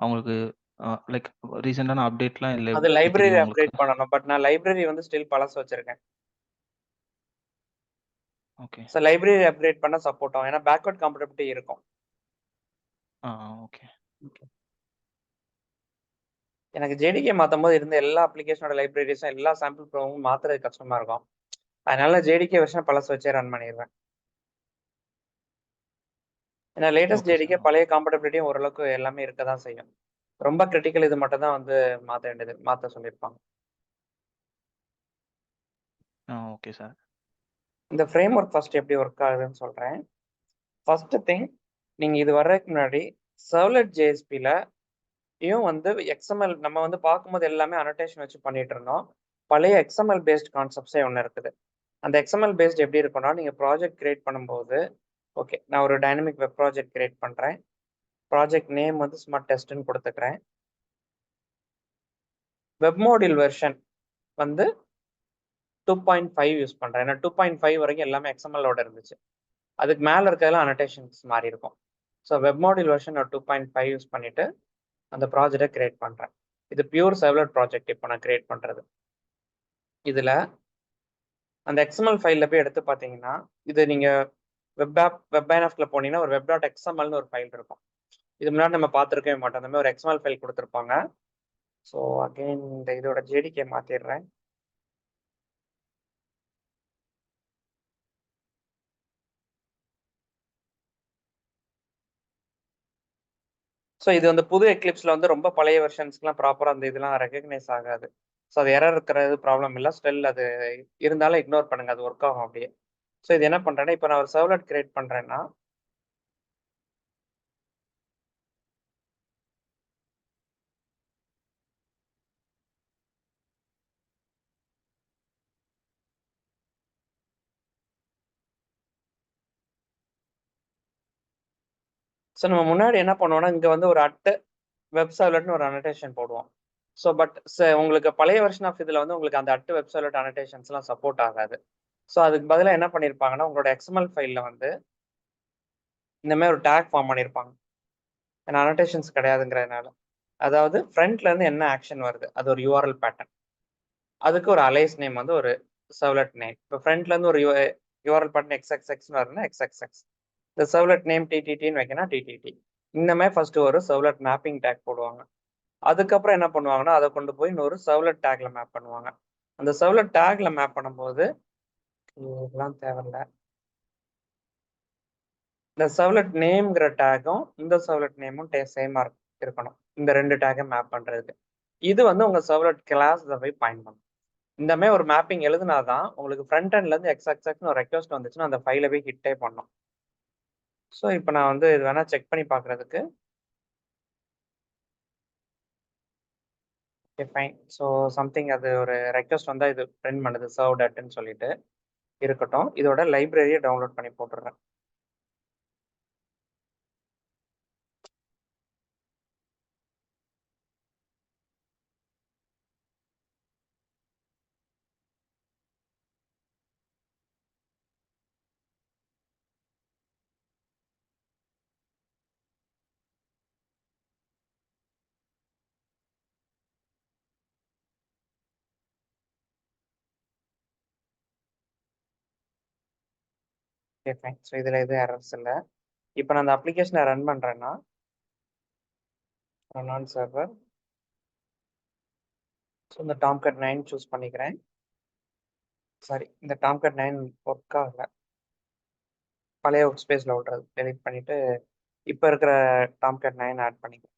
அவங்களுக்கு லைக் ரீசெண்டான அப்டேட்லாம் இல்லை? அது லைப்ரரி அப்டேட் பண்ணணும். பட் நான் லைப்ரரி வந்து ஸ்டில் பழசு வச்சிருக்கேன். ஓகே. ஸோ லைப்ரரி அப்டேட் பண்ண சப்போர்ட் ஆகும். ஏன்னா பேக்வர்ட் காம்பேட்டிபிலிட்டி இருக்கும். ஓகே. எனக்கு ஜேடிகே மாற்றும் போது இருந்த எல்லா அப்ளிகேஷனோட லைப்ரரிஸும் எல்லா சாம்பிள் ப்ரோவும் மாற்றுறது கஷ்டமாக இருக்கும். அதனால ஜேடிகே வெர்ஷன் பழசு வச்சே ரன் பண்ணிடுவேன். ஏன்னா லேட்டஸ்ட் ஓகே ஜேடிக்கே சார். பழைய காம்படபிலிட்டியும் ஓரளவுக்கு எல்லாமே இருக்க தான் செய்யும். ரொம்ப கிரிட்டிக்கல் இது மட்டும் தான் வந்து மாற்ற சொல்லியிருப்பாங்க. Okay sir. இந்த ஃப்ரேம் ஒர்க் ஃபர்ஸ்ட் எப்படி ஒர்க் ஆகுதுன்னு சொல்கிறேன். ஃபர்ஸ்ட் திங், நீங்கள் இது வர்றதுக்கு முன்னாடி சர்வ்லெட் ஜேஎஸ்பியில் வந்து எக்ஸ்எம்எல் நம்ம வந்து பார்க்கும்போது எல்லாமே அனோட்டேஷன் வச்சு பண்ணிட்டு இருந்தோம். பழைய எக்ஸ்எம்எல் பேஸ்ட் கான்செப்ட்ஸே ஒன்று இருக்குது. அந்த எக்ஸ்எம்எல் பேஸ்ட் எப்படி இருக்கும்னா, நீங்கள் ப்ராஜெக்ட் கிரியேட் பண்ணும்போது, ஓகே நான் ஒரு டைனமிக் வெப் ப்ராஜெக்ட் கிரியேட் பண்ணுறேன். ப்ராஜெக்ட் நேம் வந்து சும்மா டெஸ்ட்னு கொடுத்துக்கிறேன். வெப் மாடியூல் வெர்ஷன் வந்து 2.5 யூஸ் பண்ணுறேன். ஏன்னா 2.5 வரைக்கும் எல்லாமே எக்ஸ்எம்எல்லோட இருந்துச்சு. அதுக்கு மேலே இருக்கிறதெல்லாம் அனோட்டேஷன்ஸ் மாறி இருக்கும். ஸோ வெப் மாடியூல் வெர்ஷன் நான் 2.5 யூஸ் பண்ணிட்டு அந்த ப்ராஜெக்டை கிரியேட் பண்ணுறேன். இது பியூர் சர்வ்லெட் ப்ராஜெக்ட் இப்போ நான் கிரியேட் பண்ணுறது. இதில் அந்த எக்ஸ்எம்எல் ஃபைலில் போய் எடுத்து பார்த்தீங்கன்னா, இது நீங்கள் வெப் போனீங்கன்னா ஒரு web.xmlனு ஒரு ஃபைல் இருக்கும். இது முன்னாடி நம்ம பார்த்துருக்கவே மாட்டோம். அந்த மாதிரி ஒரு எக்ஸ்எம்எல் ஃபைல் கொடுத்துருப்பாங்க. ஸோ அகெயின் இந்த இதோட ஜேடிகே மாற்றிடுறேன். ஸோ இது வந்து புது எக்லிப்ஸில் வந்து ரொம்ப பழைய வெர்ஷன்ஸ்க்குலாம் ப்ராப்பராக அந்த இதெல்லாம் ரெகக்னைஸ் ஆகாது. ஸோ அது எரர் இருக்கிறது ப்ராப்ளம் இல்லை. ஸ்டில் அது இருந்தாலும் இக்னோர் பண்ணுங்க, அது ஒர்க் ஆகும் அப்படியே. ஸோ இது என்ன பண்ணுறேன்னா, இப்போ நான் ஒரு சர்வ்லெட் கிரியேட் பண்ணுறேன்னா, ஸோ நம்ம முன்னாடி என்ன பண்ணுவோம்னா, இங்கே வந்து ஒரு வெப் சர்வ்லெட்னு ஒரு அனோட்டேஷன் போடுவோம். ஸோ பட் உங்களுக்கு பழைய வெர்ஷன் ஆஃப் இதில் வந்து உங்களுக்கு அந்த வெப் சர்வ்லெட் அனோட்டேஷன்ஸ்லாம் சப்போர்ட் ஆகாது. ஸோ அதுக்கு பதிலாக என்ன பண்ணியிருப்பாங்கன்னா, உங்களோட எக்ஸ்எம்எல் ஃபைலில் வந்து இந்த மாதிரி ஒரு டேக் ஃபார்ம் பண்ணியிருப்பாங்க. ஏன்னா அனோட்டேஷன்ஸ் கிடையாதுங்கிறதுனால. அதாவது ஃப்ரண்ட்ல இருந்து என்ன ஆக்ஷன் வருது, அது ஒரு யூஆர்எல் பேட்டர்ன். அதுக்கு ஒரு அலைஸ் நேம் வந்து ஒரு சர்வ்லெட் நேம். இப்போ ஃப்ரண்ட்ல இருந்து ஒரு யூஆர்எல் பேட்டர்ன் எக்ஸ்எக்ஸ்எக்ஸ்னு வருதுன்னா எக்ஸ்எக்ஸ்எக்ஸ். இந்த சர்வ்லெட் நேம் டிடிடின்னு வைக்கணும் டிடிடி. இந்த மாதிரி ஃபர்ஸ்ட் ஒரு சர்வ்லெட் மேப்பிங் டேக் போடுவாங்க. அதுக்கப்புறம் என்ன பண்ணுவாங்கன்னா, அதை கொண்டு போய் இன்னொரு சர்வ்லெட் டேக்ல மேப் பண்ணுவாங்க. அந்த சர்வ்லெட் டேக்ல மேப் பண்ணும்போது இதெல்லாம் தேவையில்ல. இந்த சர்வ்லெட் நேம்ங்கிற டேக்கும் இந்த சர்வ்லெட் நேமும் சேமா இருக்கணும். இந்த ரெண்டு டேக்கை மேப் பண்றதுக்கு. இது வந்து உங்க சர்வ்லெட் கிளாஸ்ல போய் பாயிண்ட் பண்ணும். இந்த மாதிரி ஒரு மேப்பிங் எழுதுனாதான் உங்களுக்கு ஃப்ரண்ட் எண்ட்ல இருந்து எக்ஸ்எக்ஸ்எக்ஸ்னு ஒரு ரெக்வஸ்ட் வந்துச்சுன்னா அந்த ஃபைலை போய் ஹிட்டே பண்ணும். ஸோ இப்போ நான் வந்து இது வேணா செக் பண்ணி பார்க்கறதுக்கு. Okay fine. ஸோ சம்திங் அது ஒரு ரெக்வஸ்ட் வந்தால் இது பிரிண்ட் பண்ணுது சர்வ் டட்ன்னு சொல்லிட்டு இருக்கட்டும். இதோட லைப்ரரியை டவுன்லோட் பண்ணி போட்டுடுறேன். Okay fine. ஸோ இதில் எதுவும் எரர்ஸ் இல்லை. இப்போ நான் அந்த அப்ளிகேஷனை ரன் பண்ணுறேன்னா நான் சர்வர். ஸோ இந்த டாம்கட் 9 சூஸ் பண்ணிக்கிறேன். சாரி, இந்த டாம்கட் 9 ஒர்க் ஆகல. பழைய ஒர்க் ஸ்பேஸில் விட்றது டெலிட் பண்ணிவிட்டு இப்போ இருக்கிற டாம்கட் 9 ஆட் பண்ணிக்கிறேன்.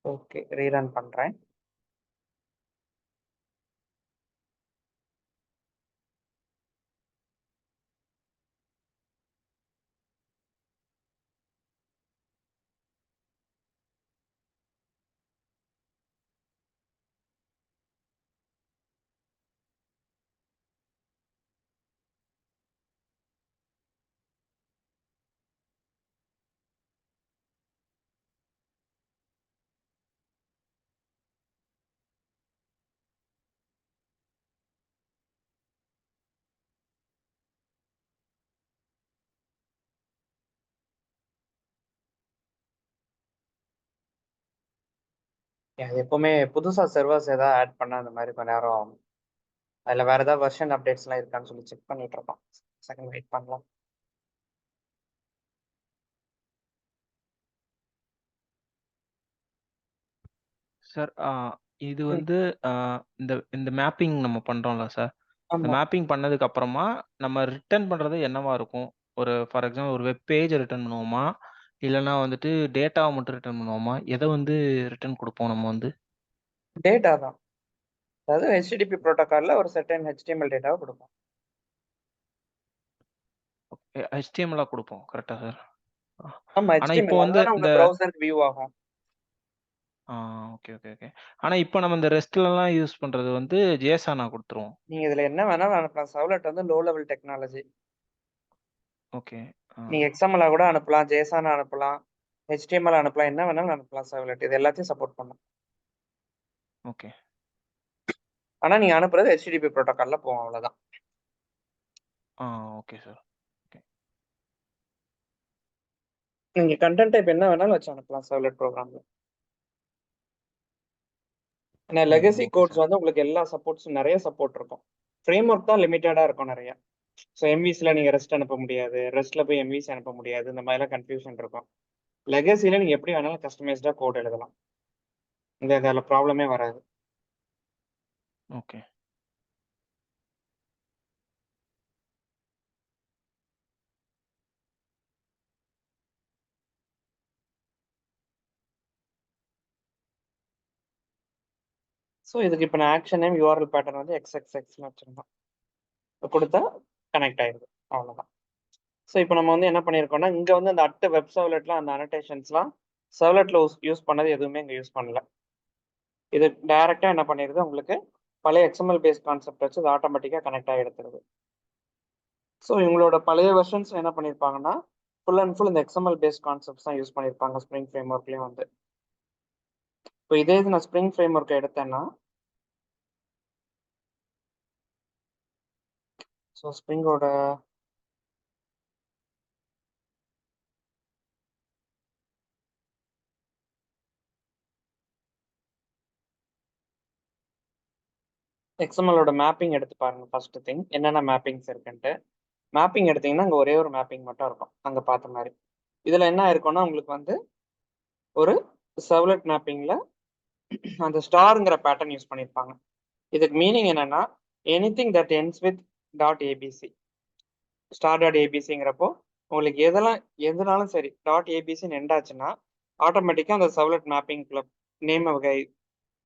ஓகே, ரீரன் பண்ணுறேன். அது எப்பவுமே புதுசா சர்வர்ஸ் ஏதாவது ஆட் பண்ணா அந்த மாதிரி கொஞ்ச நேரம் ஆகும். அதுல வேற ஏதாவது வெர்ஷன் அப்டேட்ஸ்லாம் இருக்கான்னு சொல்லி செக் பண்ணிட்டு இருக்கோம். செகண்ட் வெயிட் பண்ணலாம். சார் இது ம். வந்து இந்த இந்த மேப்பிங் நம்ம பண்றோம்ல சார், இந்த ஆமா. மேப்பிங் பண்ணதுக்கு அப்புறமா நம்ம ரிட்டர்ன் பண்றது என்னவா இருக்கும்? ஒரு ஃபார் எக்ஸாம்பிள் ஒரு வெப் பேஜ ரிட்டர்ன் பண்ணுவோமா? இல்லன்னா வந்துட்டு டேட்டாவ மட்டும் ரிட்டர்ன் பண்ணுவோமா? எத வந்து ரிட்டர்ன் குடுப்போம் நம்ம வந்து? டேட்டா தான். அதாவது HTTP புரோட்டோகால்ல ஒரு செர்டைன் HTML டேட்டாவை கொடுப்போம். HTML-ஆ குடுப்போம். கரெக்ட்டா சார்? ஆமா, ஆனா இப்போ HTML வந்து அதுதானே உங்க இந்த ப்ரௌசருக்கு வியூ ஆகும். ஆ ஓகே, ஓகே, ஓகே. ஆனா இப்போ நம்ம இந்த ரெஸ்ட்லலாம் யூஸ் பண்றது வந்து JSON-ஆ குடுத்துருவோம். நீங்க இதுல என்ன வேணாலும் அனுப்பலாம். சர்வ்லெட் வந்து லோ லெவல் டெக்னாலஜி. ஓகே. நீங்க XML-ஆ கூட அனுப்பலாம், JSON அனுப்பலாம், HTML அனுப்பலாம், என்ன வேணாலும் அனுப்பலாம் சர்வ்லெட். இது எல்லாத்தையும் சப்போர்ட் பண்ணும். ஓகே. ஆனா நீங்க அனுப்புறது HTTP புரோட்டோகால்ல போகும், அவ்வளவுதான். ஆ ஓகே சார். ஓகே. நீங்க கண்டென்ட் டைப் என்ன வேணாலும் வச்சு அனுப்பலாம் சர்வ்லெட் ப்ரோக்ராம்ல. ஏன்னா லெகசி ஓகே கோட்ஸ் சார். வந்து உங்களுக்கு எல்லா சப்போர்ட்ஸும் நிறைய சப்போர்ட் இருக்கும். ஃப்ரேம் ஒர்க் தான் லிமிட்டடா இருக்கும் நிறைய. ஸோ MVCல நீங்க ரெஸ்ட் அனுப்ப முடியாது, ரெஸ்ட்ல போய் MVC அனுப்ப முடியாது, இந்த மாதிரிலாம் கன்ஃபியூஷன் இருக்கும். லெகசில நீங்க எப்படி வேணாலும் கஸ்டமைஸ்டா கோட் எழுதலாம். அதில் ப்ராப்ளமே வராது. ஓகே. ஸோ இதுக்கு இப்போ நான் ஆக்ஷன் நேம் URL பேட்டர்ன் வந்து XXXன்னு வச்சிருந்தோம். கொடுத்தா கனெக்ட் ஆயிடுது, அவ்வளோதான். ஸோ இப்போ நம்ம வந்து என்ன பண்ணியிருக்கோம்னா, இங்கே வந்து அந்த அட்டு வெப் சர்வ்லெட்லாம் அந்த அனோட்டேஷன்ஸ்லாம் சர்வ்லெட்ல யூஸ் பண்ணது எதுவுமே இங்கே யூஸ் பண்ணல. இது டைரக்டா என்ன பண்ணிடுது, உங்களுக்கு பழைய XML பேஸ்ட் கான்செப்ட் வச்சு இது ஆட்டோமேட்டிக்காக கனெக்ட் ஆகி எடுத்துருது. ஸோ இவங்களோட பழைய வெர்ஷன்ஸ் என்ன பண்ணியிருப்பாங்கன்னா, ஃபுல் அண்ட் ஃபுல் இந்த XML பேஸ்ட் கான்செப்ட்ஸ் தான் யூஸ் பண்ணியிருப்பாங்க ஸ்ப்ரிங் ஃப்ரேம் ஒர்க்லேயும் வந்து. இப்போ இதே இது நான் ஸ்ப்ரிங் ஃப்ரேம் ஒர்க்கை எடுத்தேன்னா, ஸோ ஸ்ப்ரிங்கோட XML-ஓட மேப்பிங் எடுத்து பாருங்க. ஃபர்ஸ்ட் திங் என்னென்ன மேப்பிங்ஸ் இருக்குன்ட்டு. மேப்பிங் எடுத்தீங்கன்னா அங்கே ஒரே ஒரு மேப்பிங் மட்டும் இருக்கும், அங்கே பார்த்த மாதிரி. இதில் என்ன இருக்கும்னா உங்களுக்கு வந்து ஒரு சர்வ்லெட் மேப்பிங்கில் அந்த ஸ்டாருங்கிற பேட்டர்ன் யூஸ் பண்ணியிருப்பாங்க. இதுக்கு மீனிங் என்னன்னா, anything that ends with .abc .abcங்கிறப்போ உங்களுக்கு எதுனாலும் சரி .abcன்னு எண்ட் ஆச்சுன்னா ஆட்டோமேட்டிக்காக அந்த சர்வ்லெட் மேப்பிங் நேம் வகை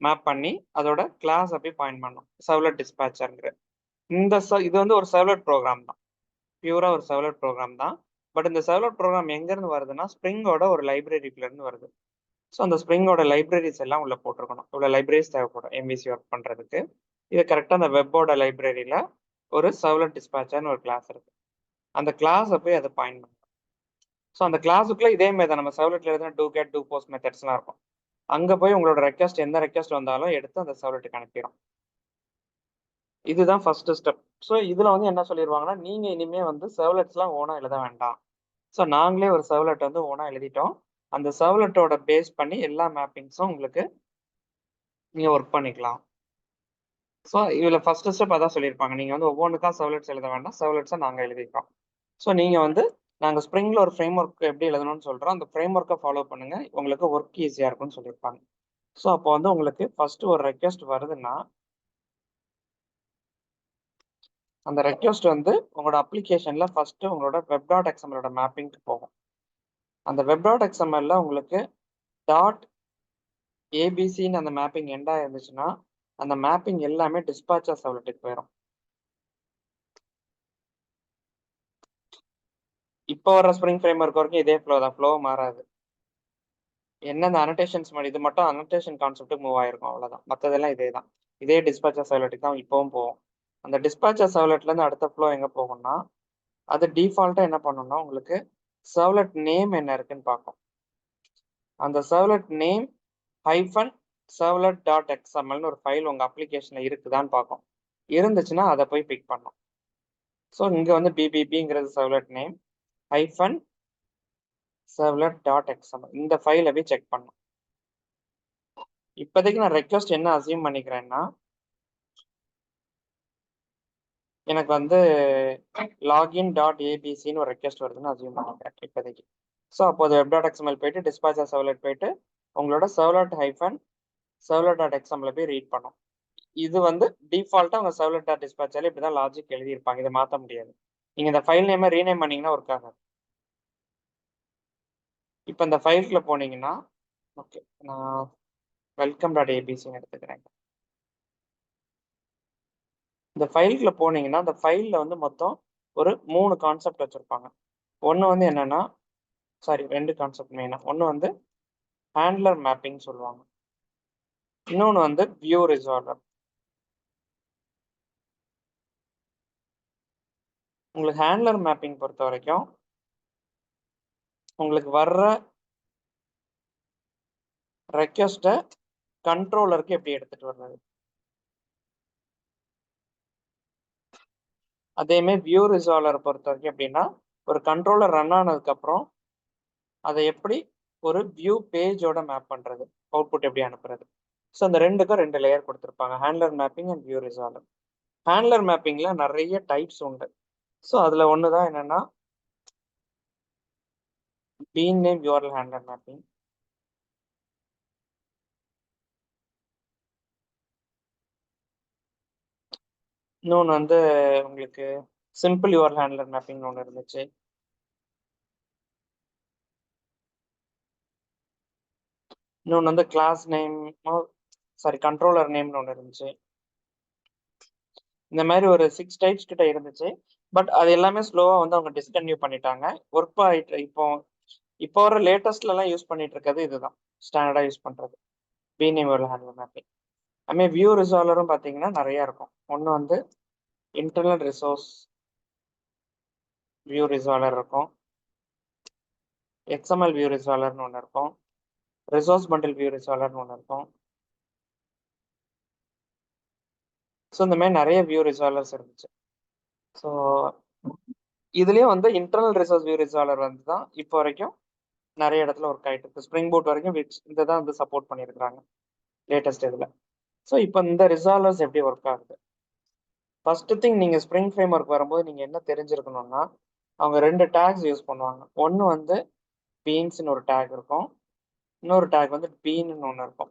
மேப் பண்ணி அதோட கிளாஸ் அப்படி பாயிண்ட் பண்ணும், சர்வ்லெட் டிஸ்பேச்சர்ங்கிற. இது வந்து ஒரு சர்வ்லெட் ப்ரோக்ராம் தான், பியூரா ஒரு சர்வ்லெட் ப்ரோக்ராம் தான். பட் இந்த சர்வ்லெட் ப்ரோக்ராம் எங்கேருந்து வருதுன்னா, ஸ்ப்ரிங்கோட ஒரு லைப்ரரியிலேருந்து வருது. ஸோ அந்த ஸ்ப்ரிங்கோட லைப்ரரிஸ் எல்லாம் உள்ள போட்டிருக்கணும். இவ்வளோ லைப்ரரிஸ் தேவைப்படும் MVC ஒர்க் பண்ணுறதுக்கு. இது கரெக்டாக அந்த வெப்போட லைப்ரரியில் ஒரு சர்வ்லெட் டிஸ்பேச்சர்னு ஒரு கிளாஸ் இருக்கு. அந்த கிளாஸை போய் அதை பாயிண்ட் பண்ணும். ஸோ அந்த கிளாஸுக்குள்ள இதே மாதிரி தான் நம்ம சர்வ்லெட்ல எழுதின டூ கெட் டூ போஸ்ட் மெத்தட்ஸ்லாம் இருக்கும். அங்கே போய் உங்களோட ரெக்வஸ்ட் எந்த ரெக்வஸ்ட் வந்தாலும் எடுத்து அந்த சர்வ்லெட்டுக்கு அனுப்பிடும். இதுதான் ஃபர்ஸ்ட் ஸ்டெப். ஸோ இதில் வந்து என்ன சொல்லிடுவாங்கன்னா, நீங்கள் இனிமேல் வந்து சர்வ்லெட்ஸ்லாம் ஓனாக எழுத வேண்டாம். ஸோ நாங்களே ஒரு சர்வ்லெட் வந்து ஓனாக எழுதிட்டோம். அந்த சர்வ்லெட்டோட பேஸ் பண்ணி எல்லா மேப்பிங்ஸும் உங்களுக்கு நீங்கள் ஒர்க் பண்ணிக்கலாம். ஸோ இதில் ஃபர்ஸ்ட் ஸ்டெப் அதான் சொல்லியிருப்பாங்க. நீங்கள் வந்து ஒவ்வொன்றுக்கா சர்வ்லெட்ஸ் எழுத வேண்டாம், சர்வ்லெட்ஸை நாங்கள் எழுதிக்கிறோம். ஸோ நீங்கள் வந்து நாங்கள் ஸ்ப்ரிங்கில் ஒரு ஃப்ரேம் ஒர்க் எப்படி எழுதணும்னு சொல்கிறோம், அந்த ஃப்ரேம் ஒர்க்கை ஃபாலோ பண்ணுங்கள், உங்களுக்கு ஒர்க் ஈஸியாக இருக்கும்னு சொல்லியிருப்பாங்க. ஸோ அப்போ வந்து உங்களுக்கு ஃபர்ஸ்ட் ஒரு ரெக்வஸ்ட் வருதுன்னா, அந்த ரெக்வஸ்ட் வந்து உங்களோட அப்ளிகேஷன்ல ஃபர்ஸ்ட் உங்களோட web.xml மேப்பிங்க்கு போகும். அந்த web.xml உங்களுக்கு .abcன்னு அந்த மேப்பிங் எண்டா இருந்துச்சுன்னா, அந்த மேப்பிங் எல்லாமே டிஸ்பாச்சர் சர்வ்லெட்டுக்கு போயிடும். இப்போ வர ஸ்ப்ரிங் ஃப்ரேம் ஒர்க் வரைக்கும் இதே ஃப்ளோ தான், ஃப்ளோ மாறாது. என்ன அந்த அனோட்டேஷன்ஸ் மாதிரி இது மட்டும் அனோட்டேஷன் கான்செப்ட்டுக்கு மூவ் ஆயிருக்கும், அவ்வளோதான். மற்றதெல்லாம் இதே தான், இதே டிஸ்பாச்சர் சர்வ்லெட்டுக்கு தான் இப்போவும் போகும். அந்த டிஸ்பாச்சர் சர்வ்லெட்லேருந்து அடுத்த ஃப்ளோ எங்கே போகும்னா, அது டிஃபால்ட்டாக என்ன பண்ணணும்னா உங்களுக்கு சர்வ்லெட் நேம் என்ன இருக்குன்னு பார்க்கும். அந்த சர்வ்லெட் நேம் -servlet.xmlன்னு ஒரு ஃபைல் உங்கள் அப்ளிகேஷனில் இருக்குதான்னு பார்க்கும். இருந்துச்சுன்னா அதை போய் பிக் பண்ணும். ஸோ இங்கே வந்து BBBங்கிறது சர்வ்லெட் நேம் -servlet.xml இந்த ஃபைலை போய் செக் பண்ணும். இப்போதைக்கு நான் ரெக்வஸ்ட் என்ன அசியூம் பண்ணிக்கிறேன்னா, எனக்கு வந்து லாகின் டாட் ஏபிசின்னு ஒரு ரெக்வஸ்ட் வருதுன்னு அசியூம் பண்ணிக்கிறேன் இப்போதைக்கு. ஸோ அப்போது வெப் டாட் எக்ஸ்எம்எல் போயிட்டு டிஸ்பாச்சர் சர்வ்லெட் போயிட்டு உங்களோட servlet hyphen servlet dot XML போய் ரீட் பண்ணும். இது வந்து டிஃபால்ட்டாக உங்கள் சர்வ்லெட் டாட் டிஸ்பாச்சரில் இப்படி தான் லாஜிக் எழுதியிருப்பாங்க. இதை மாற்ற முடியாது. நீங்கள் இந்த ஃபைல் நேமை ரீநேம் பண்ணிங்கன்னா ஒர்க் ஆகாது. இப்போ இந்த ஃபைலுக்குள்ள போனீங்கன்னா, ஓகே நான் வெல்கம் டாட் ஏபிசின்னு எடுத்துக்கிறேன். இந்த ஃபைலுக்குள்ள போனீங்கன்னா அந்த ஃபைலில் வந்து மொத்தம் ஒரு 3 கான்செப்ட் வச்சுருப்பாங்க. ஒன்று வந்து என்னன்னா, சாரி 2 கான்செப்ட் மெயினாக. ஒன்று வந்து ஹேண்ட்லர் மேப்பிங் சொல்லுவாங்க, இன்னொன்று வந்து வியூ ரிசால்வர். உங்களுக்கு ஹேண்ட்லர் மேப்பிங் பொறுத்த வரைக்கும் உங்களுக்கு வர்ற ரெக்வஸ்ட்டை கண்ட்ரோலருக்கு எப்படி எடுத்துகிட்டு வர்றது, அதேமாதிரி வியூ ரிசால்வரை பொறுத்த வரைக்கும் எப்படின்னா, ஒரு கண்ட்ரோலர் ரன் ஆனதுக்கப்புறம் அதை எப்படி ஒரு வியூ பேஜோட மேப் பண்ணுறது, அவுட்புட் எப்படி அனுப்புறது. ஸோ அந்த 2க்கும் 2 லேயர் கொடுத்துருப்பாங்க, handler mapping and view resolver. Handler மேப்பிங்கில் நிறைய டைப்ஸ் உண்டு. ஸோ அதில் ஒன்று தான் என்னென்னா bean name URL handler mapping. இன்னொன்று வந்து உங்களுக்கு சிம்பிள் யூஆர்எல் ஹேண்ட்லர் மேப்பிங்னு ஒன்று இருந்துச்சு. இன்னொன்று வந்து கிளாஸ் நேம், சாரி கண்ட்ரோலர் நேம்னு ஒன்று இருந்துச்சு. இந்த மாதிரி ஒரு 6 டைப்ஸ் கிட்ட இருந்துச்சு. பட் அது எல்லாமே ஸ்லோவாக வந்து அவங்க டிஸ்கன்டினியூ பண்ணிட்டாங்க. ஒர்க் ஆகிட்டு இப்போ வர லேட்டஸ்ட்லலாம் யூஸ் பண்ணிட்டு இருக்கிறது இதுதான் ஸ்டாண்டர்டாக யூஸ் பண்ணுறது, பிநேம் யூஆர்எல் ஹேண்ட்லர் மேப்பிங். அதுமாதிரி வியூ ரிசால்வரும் பார்த்தீங்கன்னா நிறையா இருக்கும். ஒன்று வந்து இன்டர்னல் ரிசோர்ஸ் வியூ ரிசால்வர் இருக்கும், எக்ஸ்எம்எல் வியூ ரிசால்வர்னு ஒன்று இருக்கும், ரிசோர்ஸ் பண்டில் வியூ ரிசால்வர்னு ஒன்று இருக்கும். ஸோ இந்த மாதிரி நிறைய வியூ ரிசால்வர்ஸ் இருந்துச்சு. ஸோ இதுலேயும் வந்து இன்டர்னல் ரிசோர்ஸ் வியூ ரிசால்வர் வந்து தான் இப்போ வரைக்கும் நிறைய இடத்துல ஒர்க் ஆகிட்டு இருக்கு. ஸ்ப்ரிங் பூட் வரைக்கும் இதை தான் வந்து சப்போர்ட் பண்ணியிருக்கிறாங்க லேட்டஸ்ட் இதில். ஸோ இப்போ இந்த ரிசால்வர்ஸ் எப்படி ஒர்க் ஆகுது, ஃபர்ஸ்ட் திங் நீங்கள் ஸ்ப்ரிங் ஃப்ரேம் ஒர்க் வரும்போது நீங்கள் என்ன தெரிஞ்சிருக்கணும்னா, அவங்க 2 டேக்ஸ் யூஸ் பண்ணுவாங்க. ஒன்று வந்து பீன்ஸ்னு ஒரு டேக் இருக்கும், இன்னொரு டேக் வந்து பீன்னு ஒன்று இருக்கும்.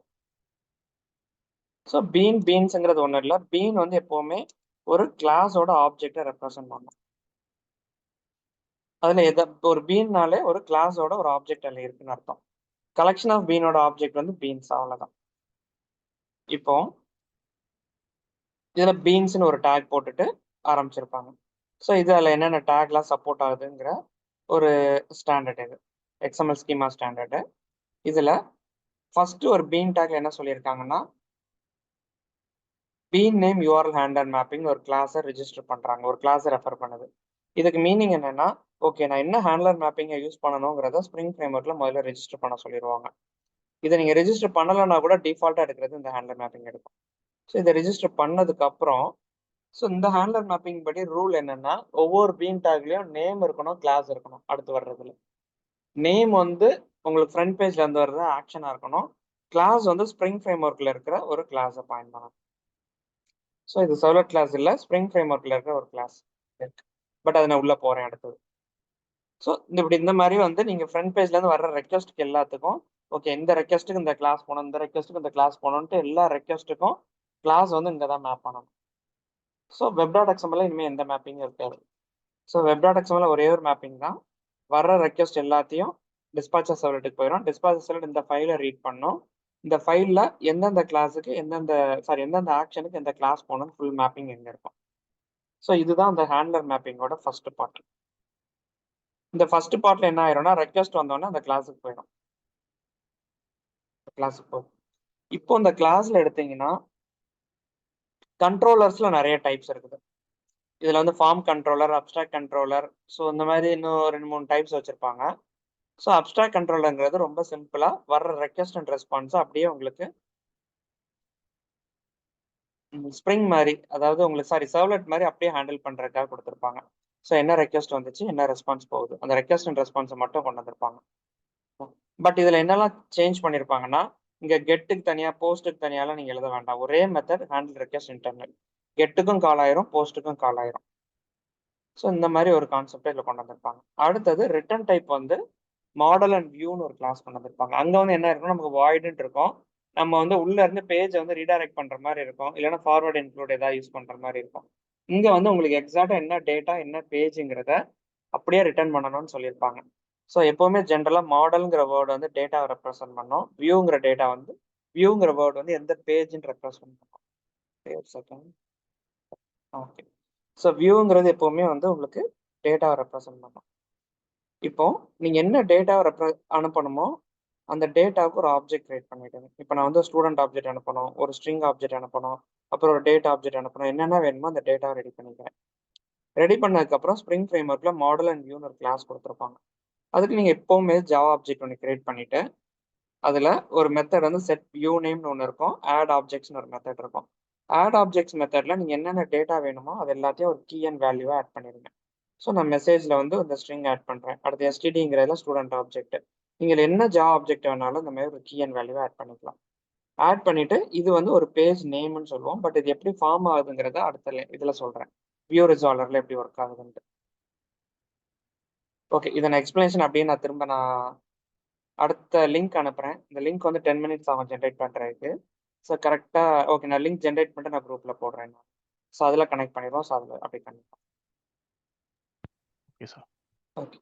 ஸோ பீன்ஸுங்கிறது ஒன்றும் இல்லை. பீன் வந்து எப்போவுமே ஒரு கிளாஸோட ஆப்ஜெக்டை ரெப்ரசன்ட் பண்ணும். அதில் ஒரு பீன்னாலே ஒரு கிளாஸோட ஒரு ஆப்ஜெக்ட் அதில் இருக்குன்னு அர்த்தம். கலெக்ஷன் ஆஃப் பீனோட ஆப்ஜெக்ட் வந்து பீன்ஸ், அவ்வளோதான். இப்போ இதில் பீன்ஸ்னு ஒரு டேக் போட்டுட்டு ஆரம்பிச்சிருப்பாங்க. ஸோ இது அதில் என்னென்ன டேக்லாம் சப்போர்ட் ஆகுதுங்கிற ஒரு ஸ்டாண்டர்ட், இது எக்ஸ்எம்எல் ஸ்கீமா ஸ்டாண்டர்டு. இதில் ஃபஸ்ட்டு ஒரு பீன் டேக்ல என்ன சொல்லியிருக்காங்கன்னா, been name URL handler mapping ஒரு கிளாஸை ரிஜிஸ்டர் பண்ணுறாங்க, ஒரு கிளாஸை ரெஃபர் பண்ணுது. இதுக்கு மீனிங் என்னன்னா, ஓகே நான் என்ன ஹேண்ட்லர் மேப்பிங்கை யூஸ் பண்ணணுங்கிறத ஸ்ப்ரிங் ஃப்ரேம்வொர்க்கில் முதல்ல ரெஜிஸ்டர் பண்ண சொல்லிடுவாங்க. இதை நீங்கள் ரெஜிஸ்டர் பண்ணலைன்னா கூட டிஃபால்ட்டாக எடுக்கிறது இந்த ஹேண்ட்லர் மேப்பிங் எடுக்கும். ஸோ இதை ரெஜிஸ்டர் பண்ணதுக்கப்புறம், ஸோ இந்த ஹேண்ட்லர் மேப்பிங் படி ரூல் என்னன்னா, ஒவ்வொரு பீன் டேக்லையும் நேம் இருக்கணும், கிளாஸ் இருக்கணும். அடுத்து வர்றதுல நேம் வந்து உங்களுக்கு ஃப்ரண்ட் பேஜ்ல இருந்து வர்றது ஆக்ஷனாக இருக்கணும், கிளாஸ் வந்து ஸ்ப்ரிங் ஃப்ரேம்வொர்க்கில் இருக்கிற ஒரு கிளாஸை பாயிண்ட் பண்ணணும். ஸோ இது சர்வ்லெட் கிளாஸ் இல்லை, ஸ்ப்ரிங் ஃப்ரேம்வொர்க்கில் இருக்கிற ஒரு கிளாஸ் இருக்கு. பட் அதை நான் உள்ளே போகிறேன் அடுத்தது. ஸோ இந்த மாதிரி வந்து நீங்கள் ஃப்ரண்ட் பேஜ்லேருந்து வர்ற ரெக்வஸ்ட்டுக்கு எல்லாத்துக்கும், ஓகே இந்த ரெக்வஸ்ட்டுக்கு இந்த கிளாஸ் போகணும், இந்த ரெக்வஸ்ட்டுக்கு இந்த கிளாஸ் போகணுன்ட்டு எல்லா ரெக்வஸ்ட்டுக்கும் கிளாஸ் வந்து இங்கே தான் மேப் பண்ணணும். ஸோ வெப் டாட் எக்ஸ்எம்எல் இனிமேல் எந்த மேப்பிங்கும் இருக்காது. ஸோ வெப் டாட் எக்ஸ்எம்எல் ஒரே ஒரு மேப்பிங் தான், வர்ற ரெக்வஸ்ட் எல்லாத்தையும் டிஸ்பாச்சர் சர்வ்லெட்டுக்கு போயிடும். டிஸ்பாச்சர் சர்வ்லெட் இந்த ஃபைலை ரீட் பண்ணும். இந்த ஃபைலில் எந்தெந்த கிளாஸுக்கு எந்தெந்த ஆக்ஷனுக்கு எந்த கிளாஸ் போகணும்னு ஃபுல் மேப்பிங் எங்கே இருக்கும். ஸோ இதுதான் இந்த ஹேண்ட்லர் மேப்பிங்கோட ஃபர்ஸ்ட் பார்ட். இந்த ஃபர்ஸ்ட் பார்ட்ல என்ன ஆயிரும்னா, ரெக்வஸ்ட் வந்தோடனே அந்த கிளாஸுக்கு போயிடும். இப்போ இந்த கிளாஸ்ல எடுத்தீங்கன்னா கண்ட்ரோலர்ஸ்ல நிறைய டைப்ஸ் இருக்குது. இதுல வந்து form controller, abstract controller, so இந்த மாதிரி இன்னும் 2-3 டைப்ஸ் வச்சிருப்பாங்க. ஸோ அப்ஸ்ட்ராக்ட் கண்ட்ரோலருங்கிறது ரொம்ப சிம்பிளா வர்ற ரெக்வஸ்ட் அண்ட் ரெஸ்பான்ஸ் அப்படியே உங்களுக்கு ஸ்ப்ரிங் மாதிரி, அதாவது உங்களுக்கு சர்வ்லெட் மாதிரி அப்படியே ஹேண்டில் பண்றதுக்காக கொடுத்துருப்பாங்க. ஸோ என்ன ரெக்வஸ்ட் வந்துச்சு, என்ன ரெஸ்பான்ஸ் போகுது, அந்த ரெக்வஸ்ட் அண்ட் ரெஸ்பான்ஸை மட்டும் கொண்டு வந்திருப்பாங்க. பட் இதுல என்னெல்லாம் சேஞ்ச் பண்ணியிருப்பாங்கன்னா, இங்க கெட்டுக்கு தனியா போஸ்ட்டுக்கு தனியாலாம் நீங்க எழுத வேண்டாம். ஒரே மெத்தட் ஹேண்டில் ரெக்வெஸ்ட் இன்டர்னல். கெட்டுக்கும் கால் ஆயிரும், போஸ்ட்டுக்கும் கால் ஆயிரும். ஸோ இந்த மாதிரி ஒரு கான்செப்டை இதில் கொண்டு வந்திருப்பாங்க. அடுத்தது ரிட்டர்ன் டைப் வந்து மாடல் அண்ட் வியூன்னு ஒரு கிளாஸ் கொண்டு வந்திருப்பாங்க. அங்க வந்து என்ன இருக்குன்னா நமக்கு வாய்டுன்னு இருக்கும். நம்ம வந்து உள்ள இருந்து பேஜை வந்து ரீடைரக்ட் பண்ற மாதிரி இருக்கும், இல்லைன்னா ஃபார்வர்ட் இன்க்ளூட் ஏதாவது யூஸ் பண்ற மாதிரி இருக்கும். இங்க வந்து உங்களுக்கு எக்ஸாக்டா என்ன டேட்டா என்ன பேஜுங்கிறத அப்படியே ரிட்டர்ன் பண்ணணும்னு சொல்லியிருப்பாங்க. ஸோ எப்பவுமே ஜென்ரலா மாடல்ங்கிற வேர்டு வந்து டேட்டாவை ரெப்ரசென்ட் பண்ணும், வியூங்கிற டேட்டா வந்து வியூங்கிற வேர்டு வந்து எந்த பேஜ்ன்னு ரெப்ரசென்ட் பண்ணும். ஓகே. ஸோ வியூங்கிறது எப்பவுமே வந்து உங்களுக்கு டேட்டாவை ரெப்ரசென்ட் பண்ணும். இப்போ நீங்க என்ன டேட்டாவை அனுப்பணுமோ அந்த டேட்டாவுக்கு ஒரு ஆப்ஜெக்ட் கிரியேட் பண்ணிடுங்க. இப்போ நான் வந்து ஸ்டூடெண்ட் ஆப்ஜெக்ட் அனுப்பணும், ஒரு ஸ்ட்ரிங் ஆப்ஜெக்ட் அனுப்பணும், அப்புறம் ஒரு டேட்டா ஆப்ஜெக்ட் அனுப்பணும், என்னென்ன வேணுமோ அந்த டேட்டாவை ரெடி பண்ணிக்கிறேன். ரெடி பண்ணதுக்கப்புறம் ஸ்ப்ரிங் ஃப்ரேம்வொர்க்ல மாடல் அண்ட் வியூன்னு ஒரு கிளாஸ் கொடுத்துருப்பாங்க. அதுக்கு நீங்கள் எப்போவுமே ஜாவா ஆப்ஜெக்ட் ஒன்று கிரியேட் பண்ணிட்டு அதில் ஒரு மெத்தட் வந்து செட் வியூ நேம்னு ஒன்று இருக்கும், ஆட் ஆப்ஜெக்ட்ஸ்னு ஒரு மெத்தட் இருக்கும். ஆட் ஆப்ஜெக்ட்ஸ் மெத்தடில் நீங்கள் என்னென்ன டேட்டா வேணுமோ அது எல்லாத்தையும் ஒரு கீ அண்ட் வேல்யூவை ஆட் பண்ணிடுங்க. ஸோ நான் மெசேஜில் வந்து இந்த ஸ்ட்ரிங் ஆட் பண்ணுறேன், அடுத்து எஸ்டிடிங்கிறதுல ஸ்டூடெண்ட் ஆப்ஜெக்ட். நீங்கள் என்ன ஜாவா ஆப்ஜெக்ட் வேணாலும் இந்த மாதிரி ஒரு கீ அண்ட் வேல்யூவை ஆட் பண்ணிக்கலாம். ஆட் பண்ணிட்டு இது வந்து ஒரு பேஜ் நேம்னு சொல்லுவோம், பட் இது எப்படி ஃபார்ம் ஆகுதுங்கிறத அடுத்த இதில் சொல்கிறேன், வியூ ரிசால்வரில் எப்படி ஒர்க் ஆகுதுன்ட்டு. ஓகே, இதை நான் எக்ஸ்பிளனேஷன் அப்படியே நான் திரும்ப அடுத்த லிங்க் அனுப்புகிறேன். இந்த லிங்க் வந்து 10 minutes ஆகும் ஜென்ரேட் பண்ணுறதுக்கு. ஸோ கரெக்டாக ஓகே, நான் லிங்க் ஜென்ரேட் பண்ணிட்டு நான் குரூப்பில் போடுறேன். ஸோ அதில் கனெக்ட் பண்ணிடுவோம். ஸோ அதில் அப்படி கனெக்ட். Okay sir. ஓகே.